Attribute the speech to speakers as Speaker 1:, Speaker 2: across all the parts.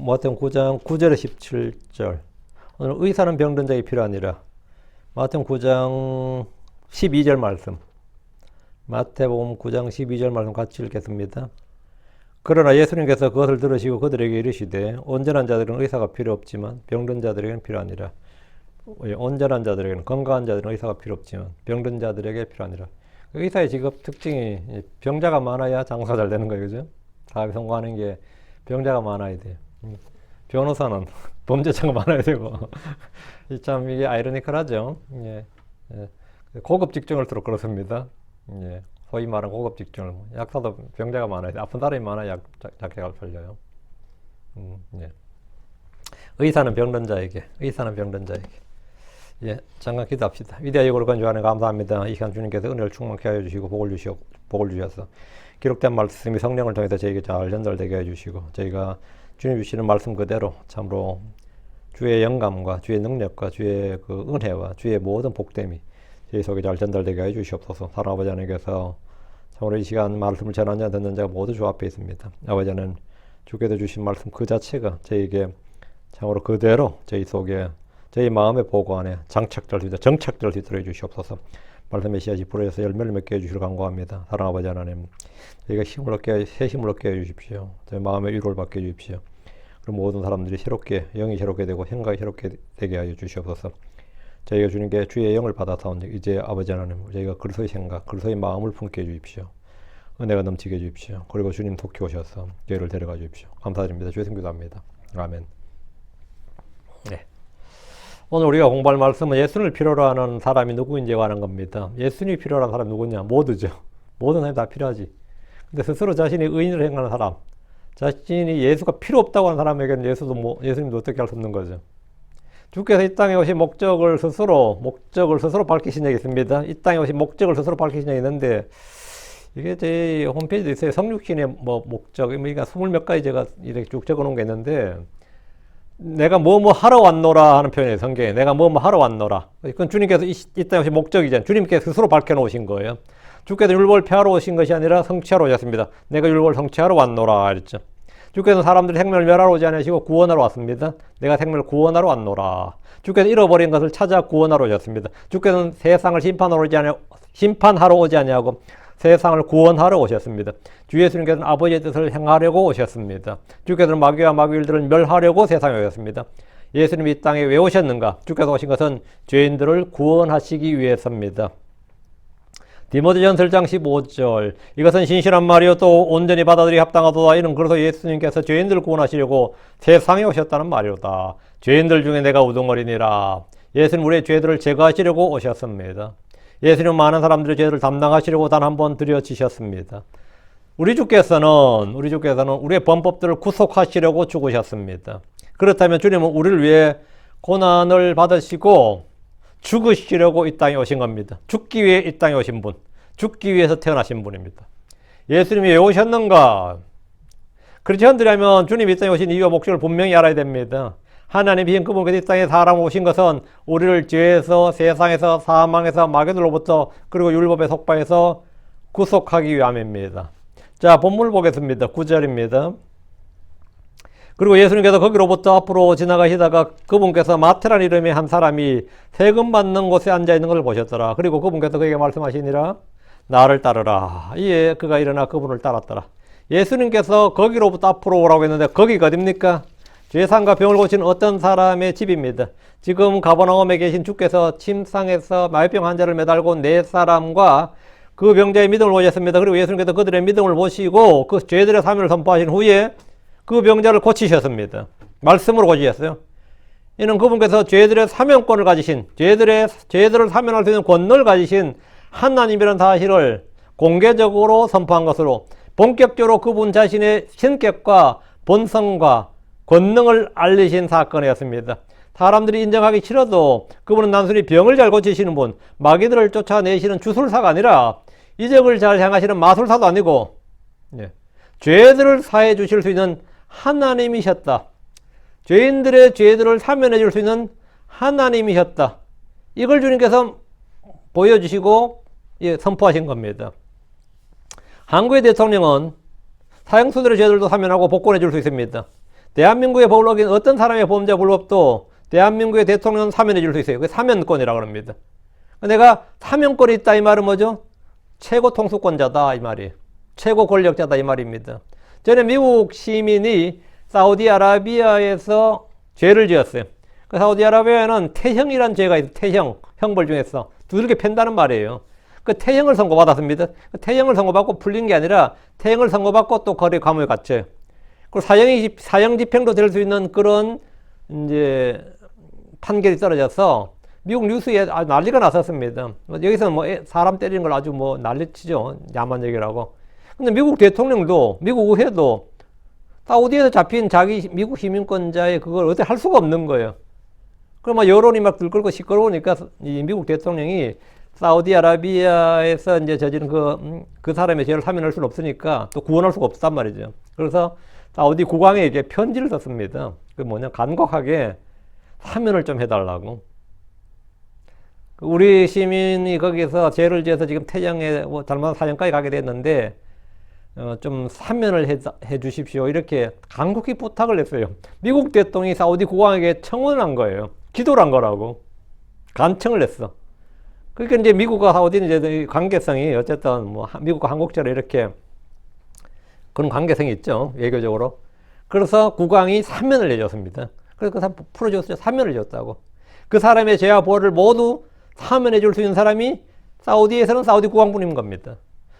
Speaker 1: 마태복음 9장 9절에 17절. 오늘 의사는 병든 자에게 필요하니라. 마태복음 9장 12절 말씀. 마태복음 9장 12절 말씀 같이 읽겠습니다. 그러나 예수님께서 그것을 들으시고 그들에게 이르시되 온전한 자들은 의사가 필요 없지만 병든 자들에게는 필요하니라. 온전한 자들에게는, 건강한 자들은 의사가 필요 없지만 병든 자들에게 필요하니라. 의사의 직업 특징이 병자가 많아야 장사가 잘 되는 거예요. 그죠? 사업에 성공하는 게 병자가 많아야 돼요. 변호사는 범죄자가 많아야 되고. 참 이게 아이러니컬하죠. 예. 예. 고급 직종을수록 그렇습니다. 예. 소위 말하는 고급 직종을. 약사도 병자가 많아야 돼. 아픈 사람이 많아야 약해가 팔려요. 예. 의사는 병든 자에게. 예, 잠깐 기도합시다. 위대하여 거룩한 감사합니다. 이 시간 주님께서 은혜를 충만케 하여 주시고 복을 주셔서 기록된 말씀이 성령을 통해서 저에게 잘 전달되게 해주시고 저희가 주님 주시는 말씀 그대로 참으로 주의 영감과 주의 능력과 주의 그 은혜와 주의 모든 복됨이 저희 속에 잘 전달되게 해주시옵소서. 사랑 아버지 하나님께서 참으로 이 시간 말씀을 전하는 자 듣는 자가 모두 주 앞에 있습니다. 아버지 하나님 주께서 주신 말씀 그 자체가 저에게 참으로 그대로 저희 속에 저희 마음의 보고 안에 정착될 수 있도록 해주시옵소서. 말씀의 씨앗이 뿌려져서 열매를 맺게 해주시길 간구합니다. 사랑 아버지 하나님, 저희가 새 힘을 얻게 해주십시오. 저희 마음의 위로를 받게 해주십시오. 그럼 모든 사람들이 영이 새롭게 되고 생각이 새롭게 되게 하여 주시옵소서. 저희가 주님께 주의 영을 받아서 이제 아버지 하나님, 저희가 그리스도의 생각, 그리스도의 마음을 품게 해주십시오. 은혜가 넘치게 해주십시오. 그리고 주님 돕게 오셔서 저희를 데려가 주십시오. 감사드립니다. 주의 이름 기도합니다. 아멘. 네. 오늘 우리가 공부할 말씀은 예수님을 필요로 하는 사람이 누구인지에 관한 겁니다. 예수님이 필요로 하는 사람이 누구냐? 모두죠. 모든 사람이 다 필요하지. 근데 스스로 자신이 의인으로 행하는 사람, 자신이 예수가 필요 없다고 하는 사람에게는 예수님도 어떻게 할 수 없는 거죠. 주께서 이 땅에 오신 목적을 스스로 밝히신 적이 있습니다. 이 땅에 오신 목적을 스스로 밝히신 적이 있는데, 이게 제 홈페이지에 있어요. 성육신의 목적, 그러니까 20몇 가지 제가 이렇게 쭉 적어 놓은 게 있는데, 내가 뭐뭐 하러 왔노라 하는 표현이에요. 성경에. 내가 뭐뭐 하러 왔노라. 그건 주님께서 이 땅에 오신 목적이잖아요. 주님께서 스스로 밝혀놓으신 거예요. 주께서 율법을 폐하러 오신 것이 아니라 성취하러 오셨습니다. 내가 율법을 성취하러 왔노라 그랬죠. 주께서 사람들이 생명을 멸하러 오지 않으시고 구원하러 왔습니다. 내가 생명을 구원하러 왔노라. 주께서 잃어버린 것을 찾아 구원하러 오셨습니다. 주께서는 세상을 심판하러 오지 아니하고 세상을 구원하러 오셨습니다. 주 예수님께서는 아버지의 뜻을 행하려고 오셨습니다. 주께서는 마귀와 마귀일들을 멸하려고 세상에 오셨습니다. 예수님이 이 땅에 왜 오셨는가? 주께서 오신 것은 죄인들을 구원하시기 위해서입니다. 디모데전서 1장 15절 이것은 신실한 말이요 또 온전히 받아들이기 합당하도다. 이는 그래서 예수님께서 죄인들을 구원하시려고 세상에 오셨다는 말이로다. 죄인들 중에 내가 우두머리니라. 예수님 우리의 죄들을 제거하시려고 오셨습니다. 예수님은 많은 사람들의 죄를 담당하시려고 단 한 번 들여지셨습니다. 우리 주께서는 우리의 범법들을 구속하시려고 죽으셨습니다. 그렇다면 주님은 우리를 위해 고난을 받으시고 죽으시려고 이 땅에 오신 겁니다. 죽기 위해 이 땅에 오신 분, 죽기 위해서 태어나신 분입니다. 예수님이 왜 오셨는가? 그렇지않으면 주님이 이 땅에 오신 이유와 목적을 분명히 알아야 됩니다. 하나님이 그분께서 이 땅에 사람 오신 것은 우리를 죄에서, 세상에서, 사망에서, 마귀들로부터 그리고 율법의 속박에서 구속하기 위함입니다. 자, 본문을 보겠습니다. 9절입니다. 그리고 예수님께서 거기로부터 앞으로 지나가시다가 그분께서 마태라는 이름의 한 사람이 세금 받는 곳에 앉아있는 것을 보셨더라. 그리고 그분께서 그에게 말씀하시니라. 나를 따르라. 이에 그가 일어나 그분을 따랐더라. 예수님께서 거기로부터 앞으로 오라고 했는데 거기가 어딥니까? 죄상과 병을 고치는 어떤 사람의 집입니다. 지금 가버나움에 계신 주께서 침상에서 마비병 환자를 매달고 네 사람과 그 병자의 믿음을 보셨습니다. 그리고 예수님께서 그들의 믿음을 보시고 그 죄들의 사명을 선포하신 후에 그 병자를 고치셨습니다. 말씀으로 고치셨어요. 이는 그분께서 죄들의 사명권을 가지신, 죄들을 사면할 수 있는 권능을 가지신 하나님이라는 사실을 공개적으로 선포한 것으로 본격적으로 그분 자신의 신격과 본성과 권능을 알리신 사건이었습니다. 사람들이 인정하기 싫어도 그분은 단순히 병을 잘 고치시는 분, 마귀들을 쫓아내시는 주술사가 아니라 이적을 잘 향하시는 마술사도 아니고 죄들을 사해 주실 수 있는 하나님이셨다. 죄인들의 죄들을 사면해 줄 수 있는 하나님이셨다. 이걸 주님께서 보여주시고 선포하신 겁니다. 한국의 대통령은 사형수들의 죄들도 사면하고 복권해 줄 수 있습니다. 대한민국의 법을 어긴 어떤 사람의 범죄 불법도 대한민국의 대통령은 사면해 줄 수 있어요. 그게 사면권이라고 합니다. 내가 사면권이 있다 이 말은 뭐죠? 최고 통수권자다 이 말이에요. 최고 권력자다 이 말입니다. 전에 미국 시민이 사우디아라비아에서 죄를 지었어요. 그 사우디아라비아에는 태형이란 죄가 있어요. 태형, 형벌 중에서 두들겨 팬다는 말이에요. 그 태형을 선고받았습니다. 그 태형을 선고받고 풀린 게 아니라 태형을 선고받고 또 거리 감옥에 갇혀요. 그리고 사형 집행도 될 수 있는 그런 이제 판결이 떨어져서 미국 뉴스에 아주 난리가 났었습니다. 여기서 뭐 사람 때리는 걸 아주 뭐 난리치죠. 야만 얘기라고. 근데 미국 대통령도 미국 의회도 사우디에서 잡힌 자기 미국 시민권자의 그걸 어떻게 할 수가 없는 거예요. 그럼 막 여론이 막 들끓고 시끄러우니까 이 미국 대통령이 사우디아라비아에서 이제 저지른 그 사람의 죄를 사면할 수는 없으니까 또 구원할 수가 없단 말이죠. 그래서 사우디 국왕에게 편지를 썼습니다. 그 뭐냐, 간곡하게 사면을 좀 해달라고. 우리 시민이 거기서 죄를 지어서 지금 태형에 뭐 잘못한 사형까지 가게 됐는데 좀 사면을 해 주십시오. 이렇게 간곡히 부탁을 했어요. 미국 대통령이 사우디 국왕에게 청원을 한 거예요. 기도를 한 거라고. 간청을 했어. 그러니까 이제 미국과 사우디는 이제 관계성이 어쨌든 뭐 미국과 한국처럼 이렇게 그런 관계성이 있죠. 외교적으로. 그래서 국왕이 사면을 내줬습니다. 그래서 그 사람 풀어줬어요. 사면을 줬다고. 그 사람의 죄와 벌을 모두 사면해 줄 수 있는 사람이 사우디에서는 사우디 국왕뿐인 겁니다.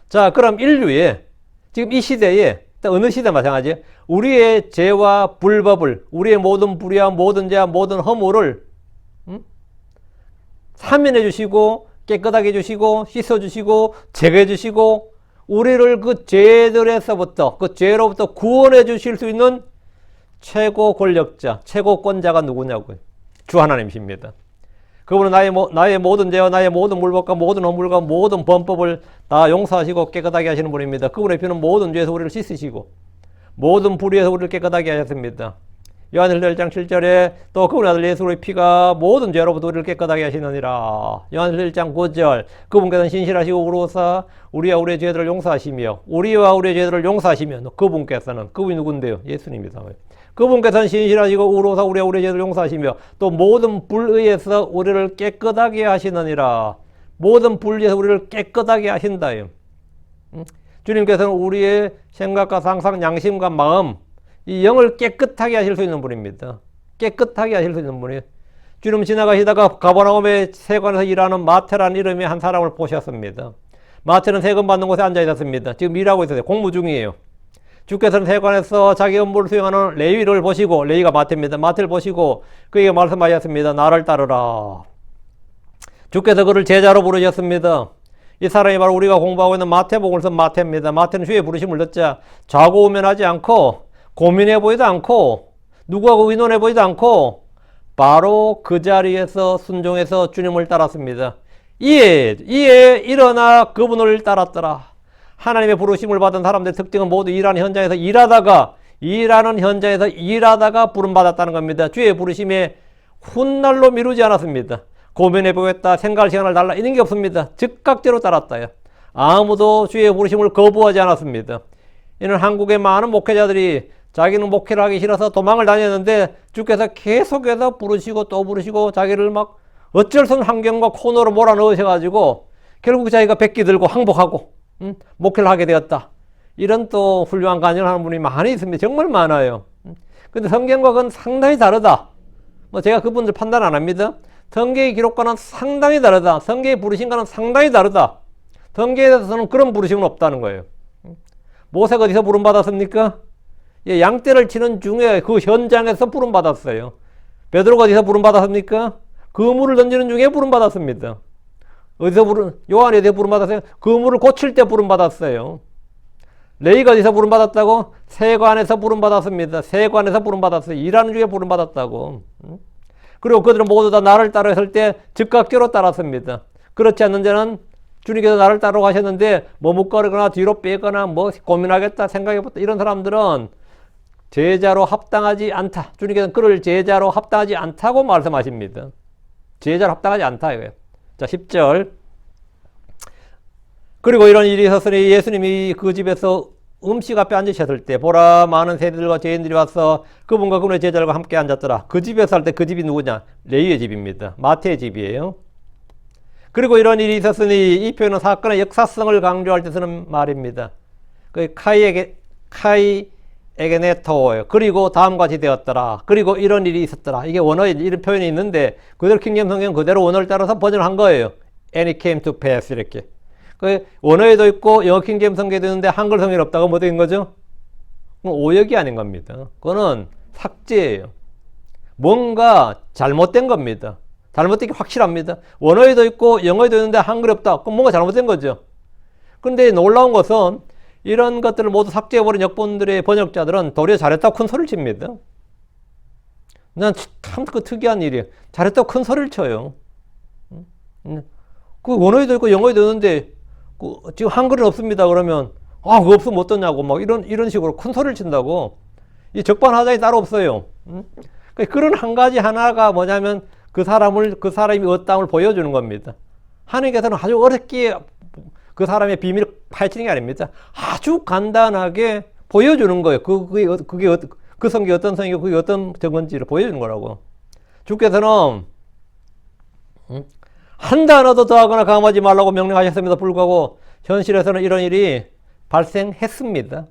Speaker 1: 자, 그럼 인류에 지금 이 시대에 어느 시대 마찬가지예요. 우리의 죄와 불법을, 우리의 모든 불의와 모든 죄와 모든 허물을 사면해 주시고 깨끗하게 해주시고 씻어주시고 제거해 주시고 우리를 그 죄들에서부터 그 죄로부터 구원해 주실 수 있는 최고 권력자, 최고권자가 누구냐고요. 주 하나님이십니다. 그분은 나의 모든 죄와 나의 모든 물법과 모든 허물과 모든 범법을 다 용서하시고 깨끗하게 하시는 분입니다. 그분의 피는 모든 죄에서 우리를 씻으시고 모든 불의에서 우리를 깨끗하게 하셨습니다. 요한일서 1장 7절에 또 그분의 아들 예수의 피가 모든 죄로부터 우리를 깨끗하게 하시느니라. 요한일서 1장 9절 그분께서는 신실하시고 의로우사 우리와 우리의 죄들을 용서하시며 우리와 우리의 죄들을 용서하시며 그분께서는 그분이 누군데요? 예수님이다. 그분께서는 신실하시고 의로우사 우리와 우리의 죄들을 용서하시며 또 모든 불의에서 우리를 깨끗하게 하시느니라. 모든 불의에서 우리를 깨끗하게 하신다요. 주님께서는 우리의 생각과 상상, 양심과 마음 이 영을 깨끗하게 하실 수 있는 분입니다. 깨끗하게 하실 수 있는 분이에요. 주님 지나가시다가 가버나움의 세관에서 일하는 마태라는 이름의 한 사람을 보셨습니다. 마태는 세금 받는 곳에 앉아 있었습니다. 지금 일하고 있어요. 공무 중이에요. 주께서는 세관에서 자기 업무를 수행하는 레위를 보시고, 레위가 마태입니다. 마태를 보시고 그에게 말씀하셨습니다. 나를 따르라. 주께서 그를 제자로 부르셨습니다. 이 사람이 바로 우리가 공부하고 있는 마태복음을 쓴 마태입니다. 마태는 주의 부르심을 듣자 좌고우면하지 않고 고민해 보지도 않고 누구하고 의논해 보지도 않고 바로 그 자리에서 순종해서 주님을 따랐습니다. 이에 일어나 그분을 따랐더라. 하나님의 부르심을 받은 사람들의 특징은 모두 일하는 현장에서 일하다가 부름받았다는 겁니다. 주의 부르심에 훗날로 미루지 않았습니다. 고민해 보겠다, 생각할 시간을 달라 이런 게 없습니다. 즉각적으로 따랐다요. 아무도 주의 부르심을 거부하지 않았습니다. 이는 한국의 많은 목회자들이 자기는 목회를 하기 싫어서 도망을 다녔는데 주께서 계속해서 부르시고 또 부르시고 자기를 막 어쩔 수 없는 환경과 코너로 몰아넣으셔가지고 결국 자기가 백기 들고 항복하고 목회를 하게 되었다. 이런 또 훌륭한 간증을 하는 분이 많이 있습니다. 정말 많아요. 근데 성경과 그건 상당히 다르다. 뭐 제가 그분들 판단 안 합니다. 성경의 기록과는 상당히 다르다. 성경의 부르심과는 상당히 다르다. 성경에 대해서는 그런 부르심은 없다는 거예요. 모세가 어디서 부름받았습니까? 예, 양떼를 치는 중에 그 현장에서 부름받았어요. 베드로가 어디서 부름받았습니까? 그물을 던지는 중에 부름받았습니다. 요한이 어디서 부름받았어요? 그물을 고칠 때 부름받았어요. 레위가 어디서 부름받았다고? 세관에서 부름받았습니다. 세관에서 부름받았어요. 일하는 중에 부름받았다고. 그리고 그들은 모두 다 나를 따라했을 때 즉각적으로 따랐습니다. 그렇지 않는 자는 주님께서 나를 따라가셨는데 머뭇거리거나 뒤로 빼거나 뭐 고민하겠다 생각해봤다 이런 사람들은 제자로 합당하지 않다. 주님께서는 그를 제자로 합당하지 않다고 말씀하십니다. 제자로 합당하지 않다 이거예요. 자, 10절. 그리고 이런 일이 있었으니 예수님이 그 집에서 음식 앞에 앉으셨을 때 보라 많은 세리들과 죄인들이 와서 그분과 그분의 제자들과 함께 앉았더라. 그 집에서 할 때 그 집이 누구냐? 레위의 집입니다. 마태의 집이에요. 그리고 이런 일이 있었으니 이 표현은 사건의 역사성을 강조할 때 쓰는 말입니다. 그 카이에게네토예요. 그리고 다음과 같이 되었더라. 그리고 이런 일이 있었더라. 이게 원어에 이런 표현이 있는데 그대로 킹제임스 성경 그대로 원어를 따라서 번역을 한 거예요. And it came to pass 이렇게. 그 원어에도 있고 영어 킹제임스 성경에도 있는데 한글 성경이 없다고 뭐 된 거죠? 오역이 아닌 겁니다. 그거는 삭제예요. 뭔가 잘못된 겁니다. 잘못된 게 확실합니다. 원어에도 있고 영어에도 있는데 한글이 없다. 그럼 뭔가 잘못된 거죠. 그런데 놀라운 것은 이런 것들을 모두 삭제해버린 역본들의 번역자들은 도리어 잘했다고 큰 소리를 칩니다. 난 참 그 특이한 일이에요. 잘했다고 큰 소리를 쳐요. 그 원어에도 있고 영어에도 있는데 지금 한글은 없습니다. 그러면 그거 없으면 어떠냐고 막 이런 식으로 큰 소리를 친다고. 이 적반하장이 따로 없어요. 그런 한 가지 하나가 뭐냐면 그 사람이 어떠함을 보여주는 겁니다. 하나님께서는 아주 어렵게 그 사람의 비밀을 파헤치는 게 아닙니다. 아주 간단하게 보여주는 거예요. 그 성경이 어떤 성경이고 그게 어떤 정언지를 보여주는 거라고. 주께서는 한 단어도 더하거나 감하지 말라고 명령하셨음에도 불구하고 현실에서는 이런 일이 발생했습니다.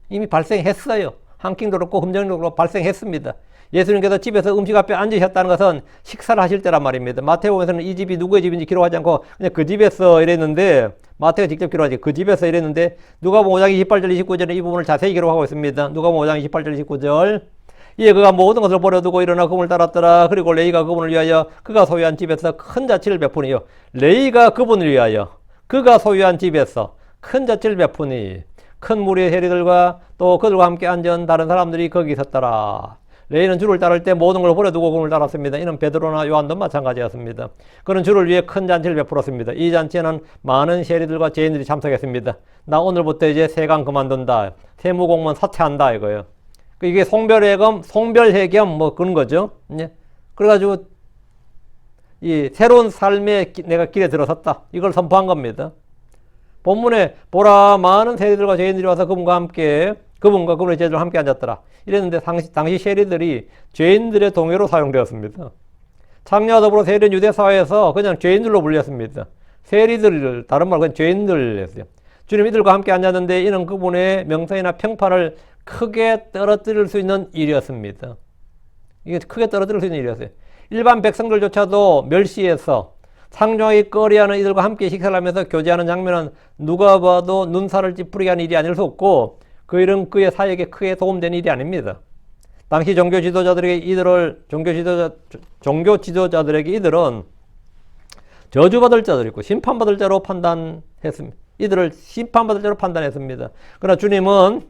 Speaker 1: 이미 발생했어요. 한킹도 그렇고 흠정도 그렇고 발생했습니다. 예수님께서 집에서 음식 앞에 앉으셨다는 것은 식사를 하실 때란 말입니다. 마태복음에서는 이 집이 누구의 집인지 기록하지 않고 그냥 그 집에서 이랬는데 마태가 직접 기록하지 그 집에서 이랬는데 누가복음 5장 28절 29절에 이 부분을 자세히 기록하고 있습니다. 누가복음 5장 28절 29절 이에 그가 모든 것을 버려두고 일어나 그분을 따랐더라. 그리고 레위가 그분을 위하여 그가 소유한 집에서 큰 자취를 베푸니요. 레위가 그분을 위하여 그가 소유한 집에서 큰 자취를 베푸니 큰 무리의 세리들과 또 그들과 함께 앉은 다른 사람들이 거기 있었더라. 레위는 주를 따를 때 모든 걸 버려두고 그분을 따랐습니다. 이는 베드로나 요한도 마찬가지였습니다. 그는 주를 위해 큰 잔치를 베풀었습니다. 이 잔치에는 많은 세리들과 죄인들이 참석했습니다. 나 오늘부터 이제 세관 그만둔다. 세무공무원 사퇴한다 이거예요. 이게 송별회겸 뭐 그런 거죠. 그래가지고 이 새로운 삶에 내가 길에 들어섰다. 이걸 선포한 겁니다. 본문에 보라 많은 세리들과 죄인들이 와서 그분과 그분의 제자들과 함께 앉았더라. 이랬는데 당시 세리들이 죄인들의 동요로 사용되었습니다. 창녀와 더불어 세리는 유대 사회에서 그냥 죄인들로 불렸습니다. 세리들 다른 말로 그냥 죄인들 했어요. 주님 이들과 함께 앉았는데 이는 그분의 명성이나 평판을 크게 떨어뜨릴 수 있는 일이었습니다. 이게 크게 떨어뜨릴 수 있는 일이었어요. 일반 백성들조차도 멸시해서 상종하기 꺼려하는 이들과 함께 식사를 하면서 교제하는 장면은 누가 봐도 눈살을 찌푸리게 하는 일이 아닐 수 없고 그 일은 그의 사역에 크게 도움된 일이 아닙니다. 당시 종교 지도자들에게 이들은 저주받을 자들이고 심판받을 자로 판단했습니다. 이들을 심판받을 자로 판단했습니다. 그러나 주님은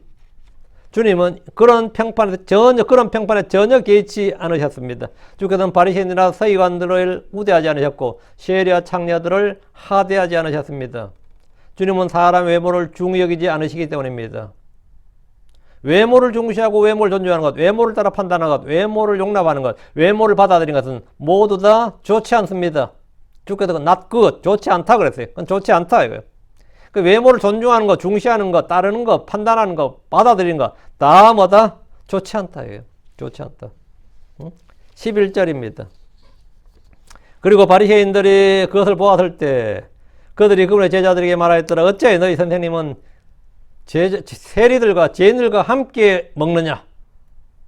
Speaker 1: 그런 평판에 전혀 개의치 않으셨습니다. 주께서는 바리새인이나 서기관들을 우대하지 않으셨고 세리와 창녀들을 하대하지 않으셨습니다. 주님은 사람의 외모를 중히 여기지 않으시기 때문입니다. 외모를 중시하고 외모를 존중하는 것, 외모를 따라 판단하는 것, 외모를 용납하는 것, 외모를 받아들이는 것은 모두 다 좋지 않습니다. 주께서 not good, 좋지 않다 그랬어요. 그건 좋지 않다 이거예요. 그 외모를 존중하는 것, 중시하는 것, 따르는 것, 판단하는 것, 받아들이는 것, 다 뭐다? 좋지 않다 이거예요. 좋지 않다. 11절입니다. 그리고 바리새인들이 그것을 보았을 때 그들이 그분의 제자들에게 말하였더라. 어찌하여 너희 선생님은 세리들과 죄인들과 함께 먹느냐?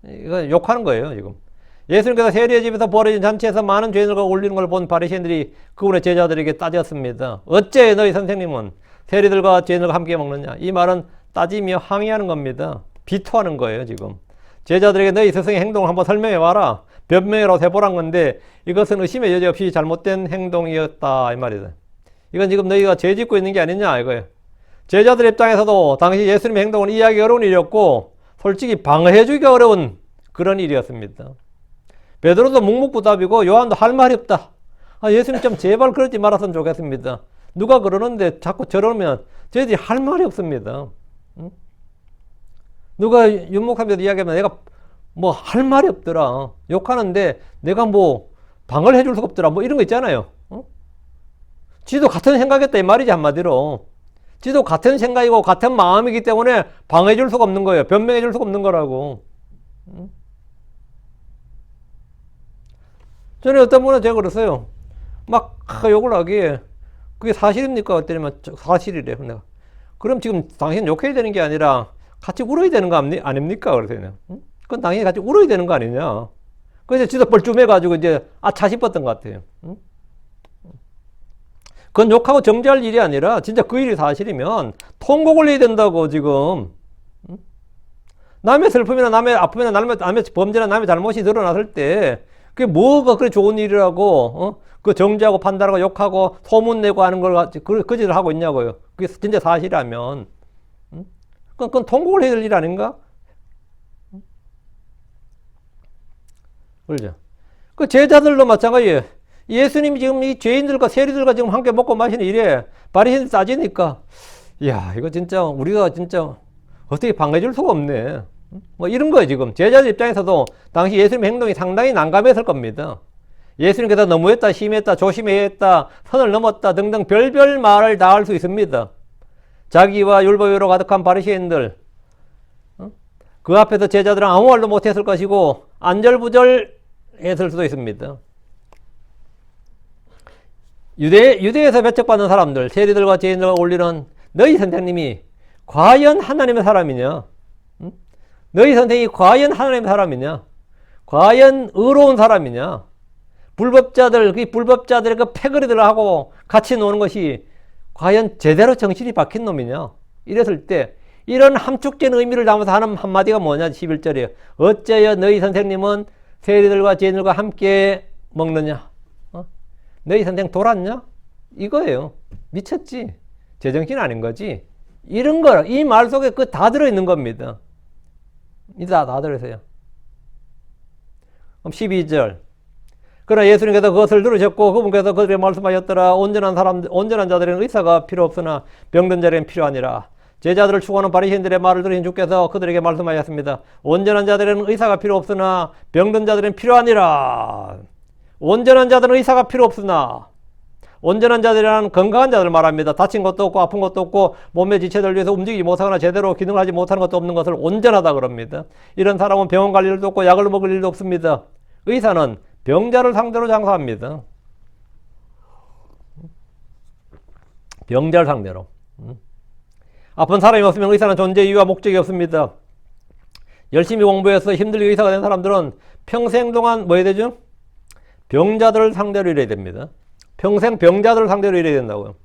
Speaker 1: 이거 욕하는 거예요, 지금. 예수님께서 세리의 집에서 벌어진 잔치에서 많은 죄인들과 어울리는 걸 본 바리새인들이 그분의 제자들에게 따졌습니다. 어째 너희 선생님은 세리들과 죄인들과 함께 먹느냐? 이 말은 따지며 항의하는 겁니다. 비토하는 거예요, 지금. 제자들에게 너희 스승의 행동을 한번 설명해 봐라. 변명이라고 해보란 건데 이것은 의심의 여지 없이 잘못된 행동이었다 이 말이다. 이건 지금 너희가 죄 짓고 있는 게 아니냐 이거예요. 제자들 입장에서도 당시 예수님의 행동은 이해하기 어려운 일이었고 솔직히 방어해주기 어려운 그런 일이었습니다. 베드로도 묵묵부답이고 요한도 할 말이 없다. 예수님 좀 제발 그러지 말았으면 좋겠습니다. 누가 그러는데 자꾸 저러면 저희들이 할 말이 없습니다. 누가 윤목사님한테 이야기하면 내가 뭐 할 말이 없더라. 욕하는데 내가 뭐 방어를 해줄 수가 없더라. 뭐 이런 거 있잖아요. 지도 같은 생각했다 이 말이지 한마디로. 지도 같은 생각이고 같은 마음이기 때문에 방해해 줄 수가 없는 거예요. 변명해 줄 수가 없는 거라고. 전에 어떤 분은 제가 그랬어요. 막 욕을 하기에 그게 사실입니까? 그랬더니 사실이래요. 내가. 그럼 지금 당신 욕해야 되는 게 아니라 같이 울어야 되는 거 아닙니까? 그래서 그건 당연히 같이 울어야 되는 거 아니냐. 그래서 지도 뻘쭘해가지고 이제 차 싶었던 것 같아요. 그건 욕하고 정지할 일이 아니라 진짜 그 일이 사실이면 통곡을 해야 된다고 지금. 남의 슬픔이나 남의 아픔이나 남의 범죄나 남의 잘못이 드러났을 때 그게 뭐가 그래 좋은 일이라고 그 정지하고 판단하고 욕하고 소문내고 하는 걸 그 짓을 하고 있냐고요. 그게 진짜 사실이라면 그건 통곡을 해야 될 일 아닌가? 그렇죠. 그 제자들도 마찬가지예요. 예수님이 지금 이 죄인들과 세리들과 지금 함께 먹고 마시는 일에 바리새인들 따지니까 이야 이거 진짜 우리가 진짜 어떻게 방해해 줄 수가 없네. 뭐 이런 거예요. 지금 제자들 입장에서도 당시 예수님의 행동이 상당히 난감했을 겁니다. 예수님께서 너무했다, 심했다, 조심해야 했다, 선을 넘었다 등등 별별 말을 다 할 수 있습니다. 자기와 율법으로 가득한 바리새인들 그 앞에서 제자들은 아무 말도 못했을 것이고 안절부절했을 수도 있습니다. 유대에서 배척받는 사람들, 세리들과 죄인들과 올리는 너희 선생님이 과연 하나님의 사람이냐? 너희 선생이 과연 하나님의 사람이냐? 과연 의로운 사람이냐? 불법자들의 그 패거리들하고 같이 노는 것이 과연 제대로 정신이 박힌 놈이냐? 이랬을 때 이런 함축된 의미를 담아서 하는 한마디가 뭐냐? 11절이에요. 어째여 너희 선생님은 세리들과 죄인들과 함께 먹느냐? 너희 선생 돌았냐? 이거예요. 미쳤지? 제정신 아닌 거지? 이런 거, 이 말 속에 그 다 들어있는 겁니다. 다 들어있어요. 그럼 12절. 그러나 예수님께서 그것을 들으셨고 그분께서 그들에게 말씀하셨더라. 온전한 자들에는 의사가 필요 없으나 병든 자들에는 필요하니라. 제자들을 추구하는 바리새인들의 말을 들으신 주께서 그들에게 말씀하셨습니다. 온전한 자들에는 의사가 필요 없으나 병든 자들에는 필요하니라. 온전한 자들은 의사가 필요 없으나 온전한 자들이란 건강한 자들 말합니다. 다친 것도 없고 아픈 것도 없고 몸의 지체들 위해서 움직이지 못하거나 제대로 기능하지 못하는 것도 없는 것을 온전하다 그럽니다. 이런 사람은 병원 갈 일도 없고 약을 먹을 일도 없습니다. 의사는 병자를 상대로 장사합니다. 병자를 상대로. 아픈 사람이 없으면 의사는 존재 이유와 목적이 없습니다. 열심히 공부해서 힘들게 의사가 된 사람들은 평생 동안 뭐 해야 되죠? 병자들을 상대로 일해야 됩니다. 평생 병자들을 상대로 일해야 된다고요.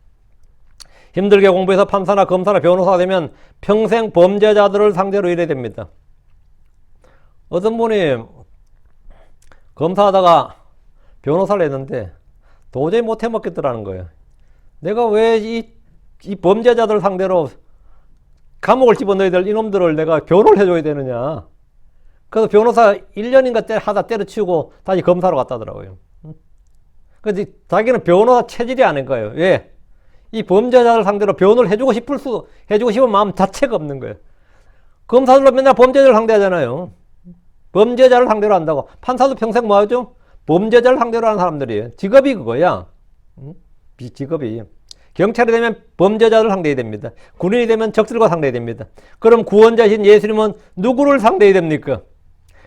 Speaker 1: 힘들게 공부해서 판사나 검사나 변호사가 되면 평생 범죄자들을 상대로 일해야 됩니다. 어떤 분이 검사하다가 변호사를 했는데 도저히 못 해먹겠더라는 거예요. 내가 왜 이 범죄자들 상대로 감옥을 집어넣어야 될 이놈들을 내가 변호를 해줘야 되느냐. 그래서 변호사 1년인가 하다 때려치우고 다시 검사로 갔다더라고요. 그래서 자기는 변호사 체질이 아닌 거예요. 왜? 이 범죄자들 상대로 변호를 해주고 싶은 마음 자체가 없는 거예요. 검사들로 맨날 범죄자를 상대하잖아요. 범죄자를 상대로 한다고. 판사도 평생 뭐 하죠? 범죄자를 상대로 하는 사람들이에요. 직업이 그거야. 직업이. 경찰이 되면 범죄자를 상대해야 됩니다. 군인이 되면 적들과 상대해야 됩니다. 그럼 구원자신 예수님은 누구를 상대해야 됩니까?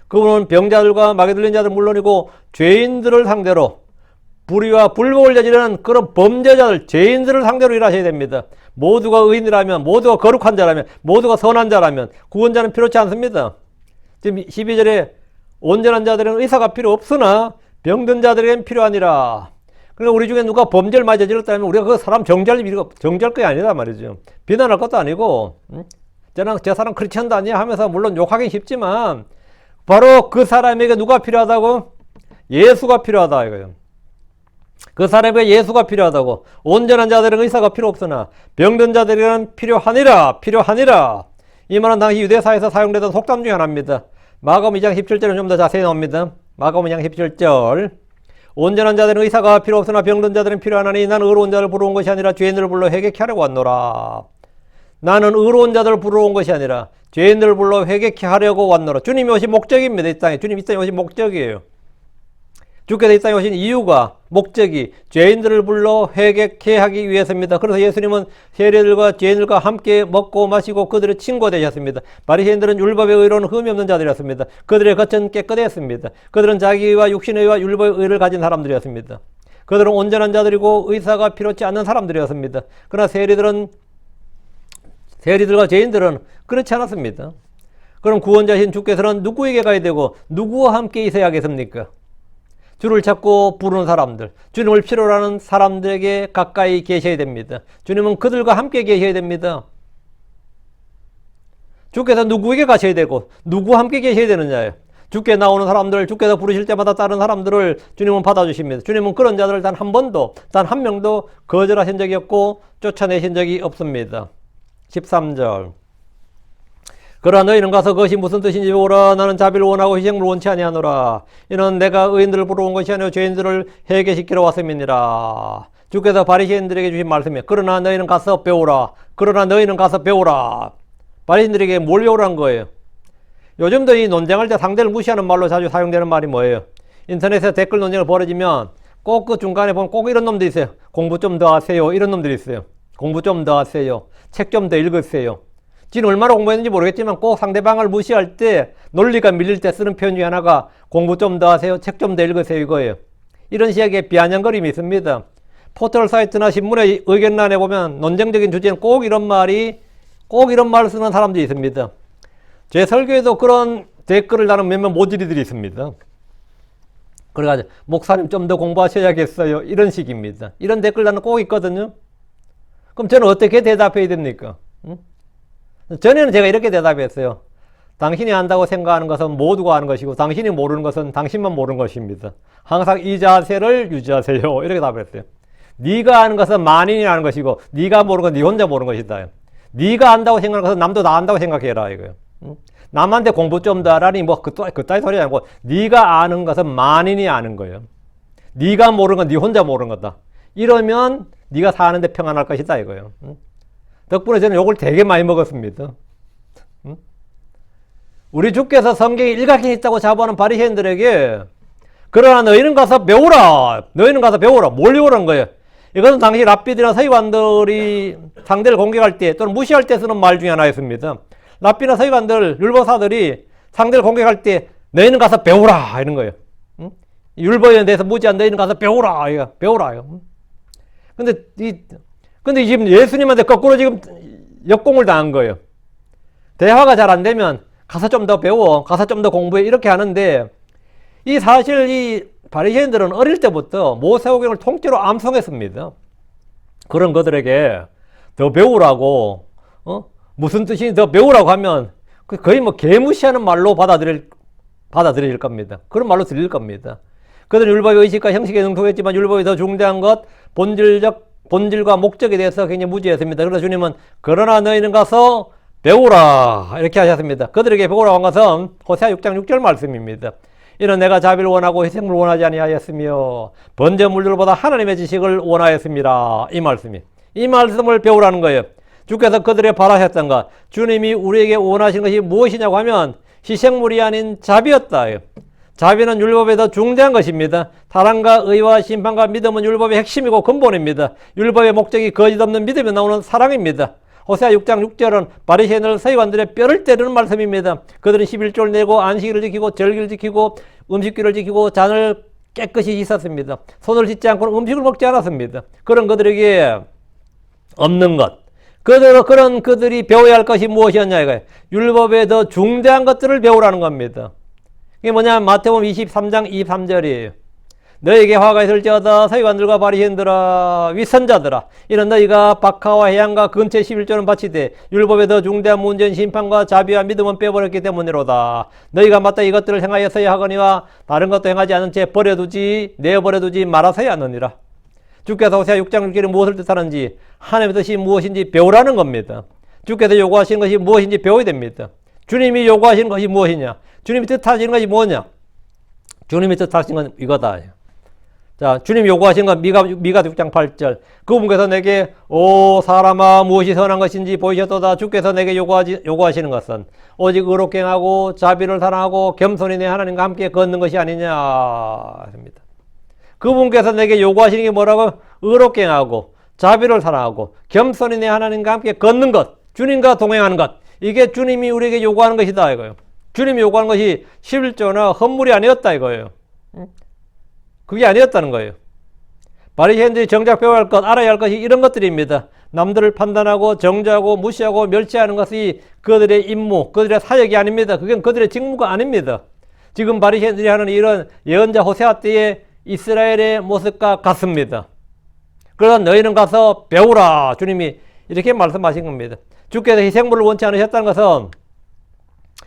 Speaker 1: 그분은 병자들과 마귀 들린 자들 물론이고 죄인들을 상대로 불의와 불법을 저지르는 그런 범죄자들, 죄인들을 상대로 일하셔야 됩니다. 모두가 의인이라면, 모두가 거룩한 자라면, 모두가 선한 자라면 구원자는 필요치 않습니다. 지금 12절에 온전한 자들은 의사가 필요 없으나 병든 자들에겐 필요하니라. 그러니까 우리 중에 누가 범죄를 많이 저질렀다면 우리가 그 사람 정죄할 게 아니다 말이죠. 비난할 것도 아니고 저 사람 크리스천도 아니야 하면서 물론 욕하긴 쉽지만 바로 그 사람에게 누가 필요하다고? 예수가 필요하다 이거예요. 그 사람에게 예수가 필요하다고. 온전한 자들은 의사가 필요 없으나 병든 자들은 필요하니라. 이 말은 당시 유대사에서 사용되던 속담 중에 하나입니다. 마가복음 2장 17절은 좀 더 자세히 나옵니다. 마가복음 2장 17절. 온전한 자들은 의사가 필요 없으나 병든 자들은 필요하나니 나는 의로운 자를 부르러 온 것이 아니라 죄인들을 불러 회개케 하려고 왔노라. 나는 의로운 자들을 부르러 온 것이 아니라 죄인들을 불러 회개케 하려고 왔노라. 주님이 오신 목적입니다. 이 땅에. 주님이 이 땅에 오신 목적이에요. 주께서 이 땅에 오신 이유가, 목적이 죄인들을 불러 회개케 하기 위해서입니다. 그래서 예수님은 세리들과 죄인들과 함께 먹고 마시고 그들의 친구가 되셨습니다. 바리새인들은 율법의 의로는 흠이 없는 자들이었습니다. 그들의 겉은 깨끗했습니다. 그들은 자기와 육신의 의와 율법의 의를 가진 사람들이었습니다. 그들은 온전한 자들이고 의사가 필요치 않는 사람들이었습니다. 그러나 세리들과 죄인들은 그렇지 않았습니다. 그럼 구원자신 주께서는 누구에게 가야 되고 누구와 함께 있어야겠습니까? 주를 찾고 부르는 사람들, 주님을 필요로 하는 사람들에게 가까이 계셔야 됩니다. 주님은 그들과 함께 계셔야 됩니다. 주께서 누구에게 가셔야 되고 누구와 함께 계셔야 되느냐예요. 주께 나오는 사람들, 주께서 부르실 때마다 다른 사람들을 주님은 받아주십니다. 주님은 그런 자들을 단 한 번도, 단 한 명도 거절하신 적이 없고 쫓아내신 적이 없습니다. 13절. 그러나 너희는 가서 그것이 무슨 뜻인지 보라. 나는 자비를 원하고 희생을 원치 아니하노라. 이는 내가 의인들을 부러운 것이 아니오 죄인들을 회개시키러 왔음이니라. 주께서 바리새인들에게 주신 말씀이에요. 그러나 너희는 가서 배우라. 그러나 너희는 가서 배우라. 바리새인들에게 뭘 배우라는 거예요? 요즘도 이 논쟁할 때 상대를 무시하는 말로 자주 사용되는 말이 뭐예요? 인터넷에서 댓글 논쟁을 벌어지면 꼭 그 중간에 보면 꼭 이런 놈들이 있어요. 공부 좀 더 하세요. 이런 놈들이 있어요. 공부 좀 더 하세요. 책 좀 더 읽으세요. 지는 얼마나 공부했는지 모르겠지만 꼭 상대방을 무시할 때, 논리가 밀릴 때 쓰는 표현 중에 하나가 공부 좀 더 하세요. 책 좀 더 읽으세요. 이거예요. 이런 식의 비아냥거림이 있습니다. 포털 사이트나 신문의 의견란에 보면 논쟁적인 주제는 꼭 이런 말을 쓰는 사람들이 있습니다. 제 설교에도 그런 댓글을 다는 몇몇 모질이들이 있습니다. 그래가지고 목사님 좀 더 공부하셔야겠어요. 이런 식입니다. 이런 댓글 다는 꼭 있거든요. 그럼 저는 어떻게 대답해야 됩니까? 전에는 제가 이렇게 대답했어요. 당신이 안다고 생각하는 것은 모두가 아는 것이고 당신이 모르는 것은 당신만 모르는 것입니다. 항상 이 자세를 유지하세요. 이렇게 답했어요. 네가 아는 것은 만인이 아는 것이고 네가 모르는 건 네 혼자 모르는 것이다. 네가 안다고 생각하는 것은 남도 다 안다고 생각해라 이거예요. 남한테 공부 좀 더 하라니 뭐 그따위 소리 아니고 네가 아는 것은 만인이 아는 거예요. 네가 모르는 건 네 혼자 모르는 거다. 이러면 네가 사는데 평안할 것이다 이거예요. 덕분에 저는 욕을 되게 많이 먹었습니다. 우리 주께서 성경에 일각이 있다고 자부하는 바리새인들에게 그러나 너희는 가서 배우라. 너희는 가서 배우라. 뭘 배우라는 거예요? 이것은 당시 랍비들이나 서기관들이 상대를 공격할 때 또는 무시할 때 쓰는 말 중에 하나였습니다. 랍비나 서기관들, 율법사들이 상대를 공격할 때 너희는 가서 배우라 이런 거예요. 율법에 대해서 무지한 너희는 가서 배우라. 배우라. 근데 지금 예수님한테 거꾸로 지금 역공을 당한 거예요. 대화가 잘 안 되면 가서 좀 더 배워, 가서 좀 더 공부해 이렇게 하는데 사실 이 바리새인들은 어릴 때부터 모세오경을 통째로 암송했습니다. 그런 것들에게 더 배우라고 무슨 뜻이니 더 배우라고 하면 거의 뭐 개무시하는 말로 받아들일 겁니다. 그런 말로 들릴 겁니다. 그들은 율법의 의식과 형식에 능통했지만 율법이 더 중대한 것, 본질과 목적에 대해서 굉장히 무지했습니다. 그래서 주님은 그러나 너희는 가서 배우라 이렇게 하셨습니다. 그들에게 배우라고 한 것은 호세아 6장 6절 말씀입니다. 이는 내가 자비를 원하고 희생을 원하지 아니하였으며 번제 물들보다 하나님의 지식을 원하였습니다. 이 말씀을 배우라는 거예요. 주께서 그들의 바라셨던 것, 주님이 우리에게 원하시는 것이 무엇이냐고 하면 희생물이 아닌 자비였다. 자비는 율법에 더 중대한 것입니다. 사랑과 의와 심판과 믿음은 율법의 핵심이고 근본입니다. 율법의 목적이 거짓 없는 믿음에 나오는 사랑입니다. 호세아 6장 6절은 바리새인들 서기관들의 뼈를 때리는 말씀입니다. 그들은 11조를 내고 안식일을 지키고 절기를 지키고 음식기를 지키고 잔을 깨끗이 씻었습니다. 손을 씻지 않고는 음식을 먹지 않았습니다. 그런 그들에게 없는 것, 그들이 배워야 할 것이 무엇이었냐 이거예요. 율법에 더 중대한 것들을 배우라는 겁니다. 이게 뭐냐면 마태복음 23장 23절이에요. 너에게 화가 있을지어다 서기관들과 바리새인들아 위선자들아 이는 너희가 박하와 해양과 근처 11조는 바치되 율법에 더 중대한 문제인 심판과 자비와 믿음은 빼버렸기 때문이로다. 너희가 마땅 이것들을 행하였어야 하거니와 다른 것도 행하지 않은 채 내어버려두지 말아서야 하느니라. 주께서 호세아 6장 6절에 무엇을 뜻하는지 하나님의 뜻이 무엇인지 배우라는 겁니다. 주께서 요구하시는 것이 무엇인지 배워야 됩니다. 주님이 요구하시는 것이 무엇이냐, 주님이 뜻하시는 것이 뭐냐, 주님이 뜻하시는 건 이거다. 자, 주님 요구하신 건 미가 6장 8절. 그분께서 내게 오 사람아 무엇이 선한 것인지 보이셨도다. 주께서 내게 요구하시는 것은 오직 의롭게 행하고 자비를 사랑하고 겸손히 내 하나님과 함께 걷는 것이 아니냐. 그분께서 내게 요구하시는 게 뭐라고? 의롭게 행하고 자비를 사랑하고 겸손히 내 하나님과 함께 걷는 것, 주님과 동행하는 것. 이게 주님이 우리에게 요구하는 것이다 이거예요. 주님이 요구하는 것이 실조나 헌물이 아니었다 이거예요. 그게 아니었다는 거예요. 바리새인들이 정작 배워야 할 것, 알아야 할 것이 이런 것들입니다. 남들을 판단하고 정죄하고 무시하고 멸시하는 것이 그들의 임무, 그들의 사역이 아닙니다. 그건 그들의 직무가 아닙니다. 지금 바리새인들이 하는 이런 예언자 호세아 때의 이스라엘의 모습과 같습니다. 그러나 너희는 가서 배우라. 주님이 이렇게 말씀하신 겁니다. 주께서 희생물을 원치 않으셨다는 것은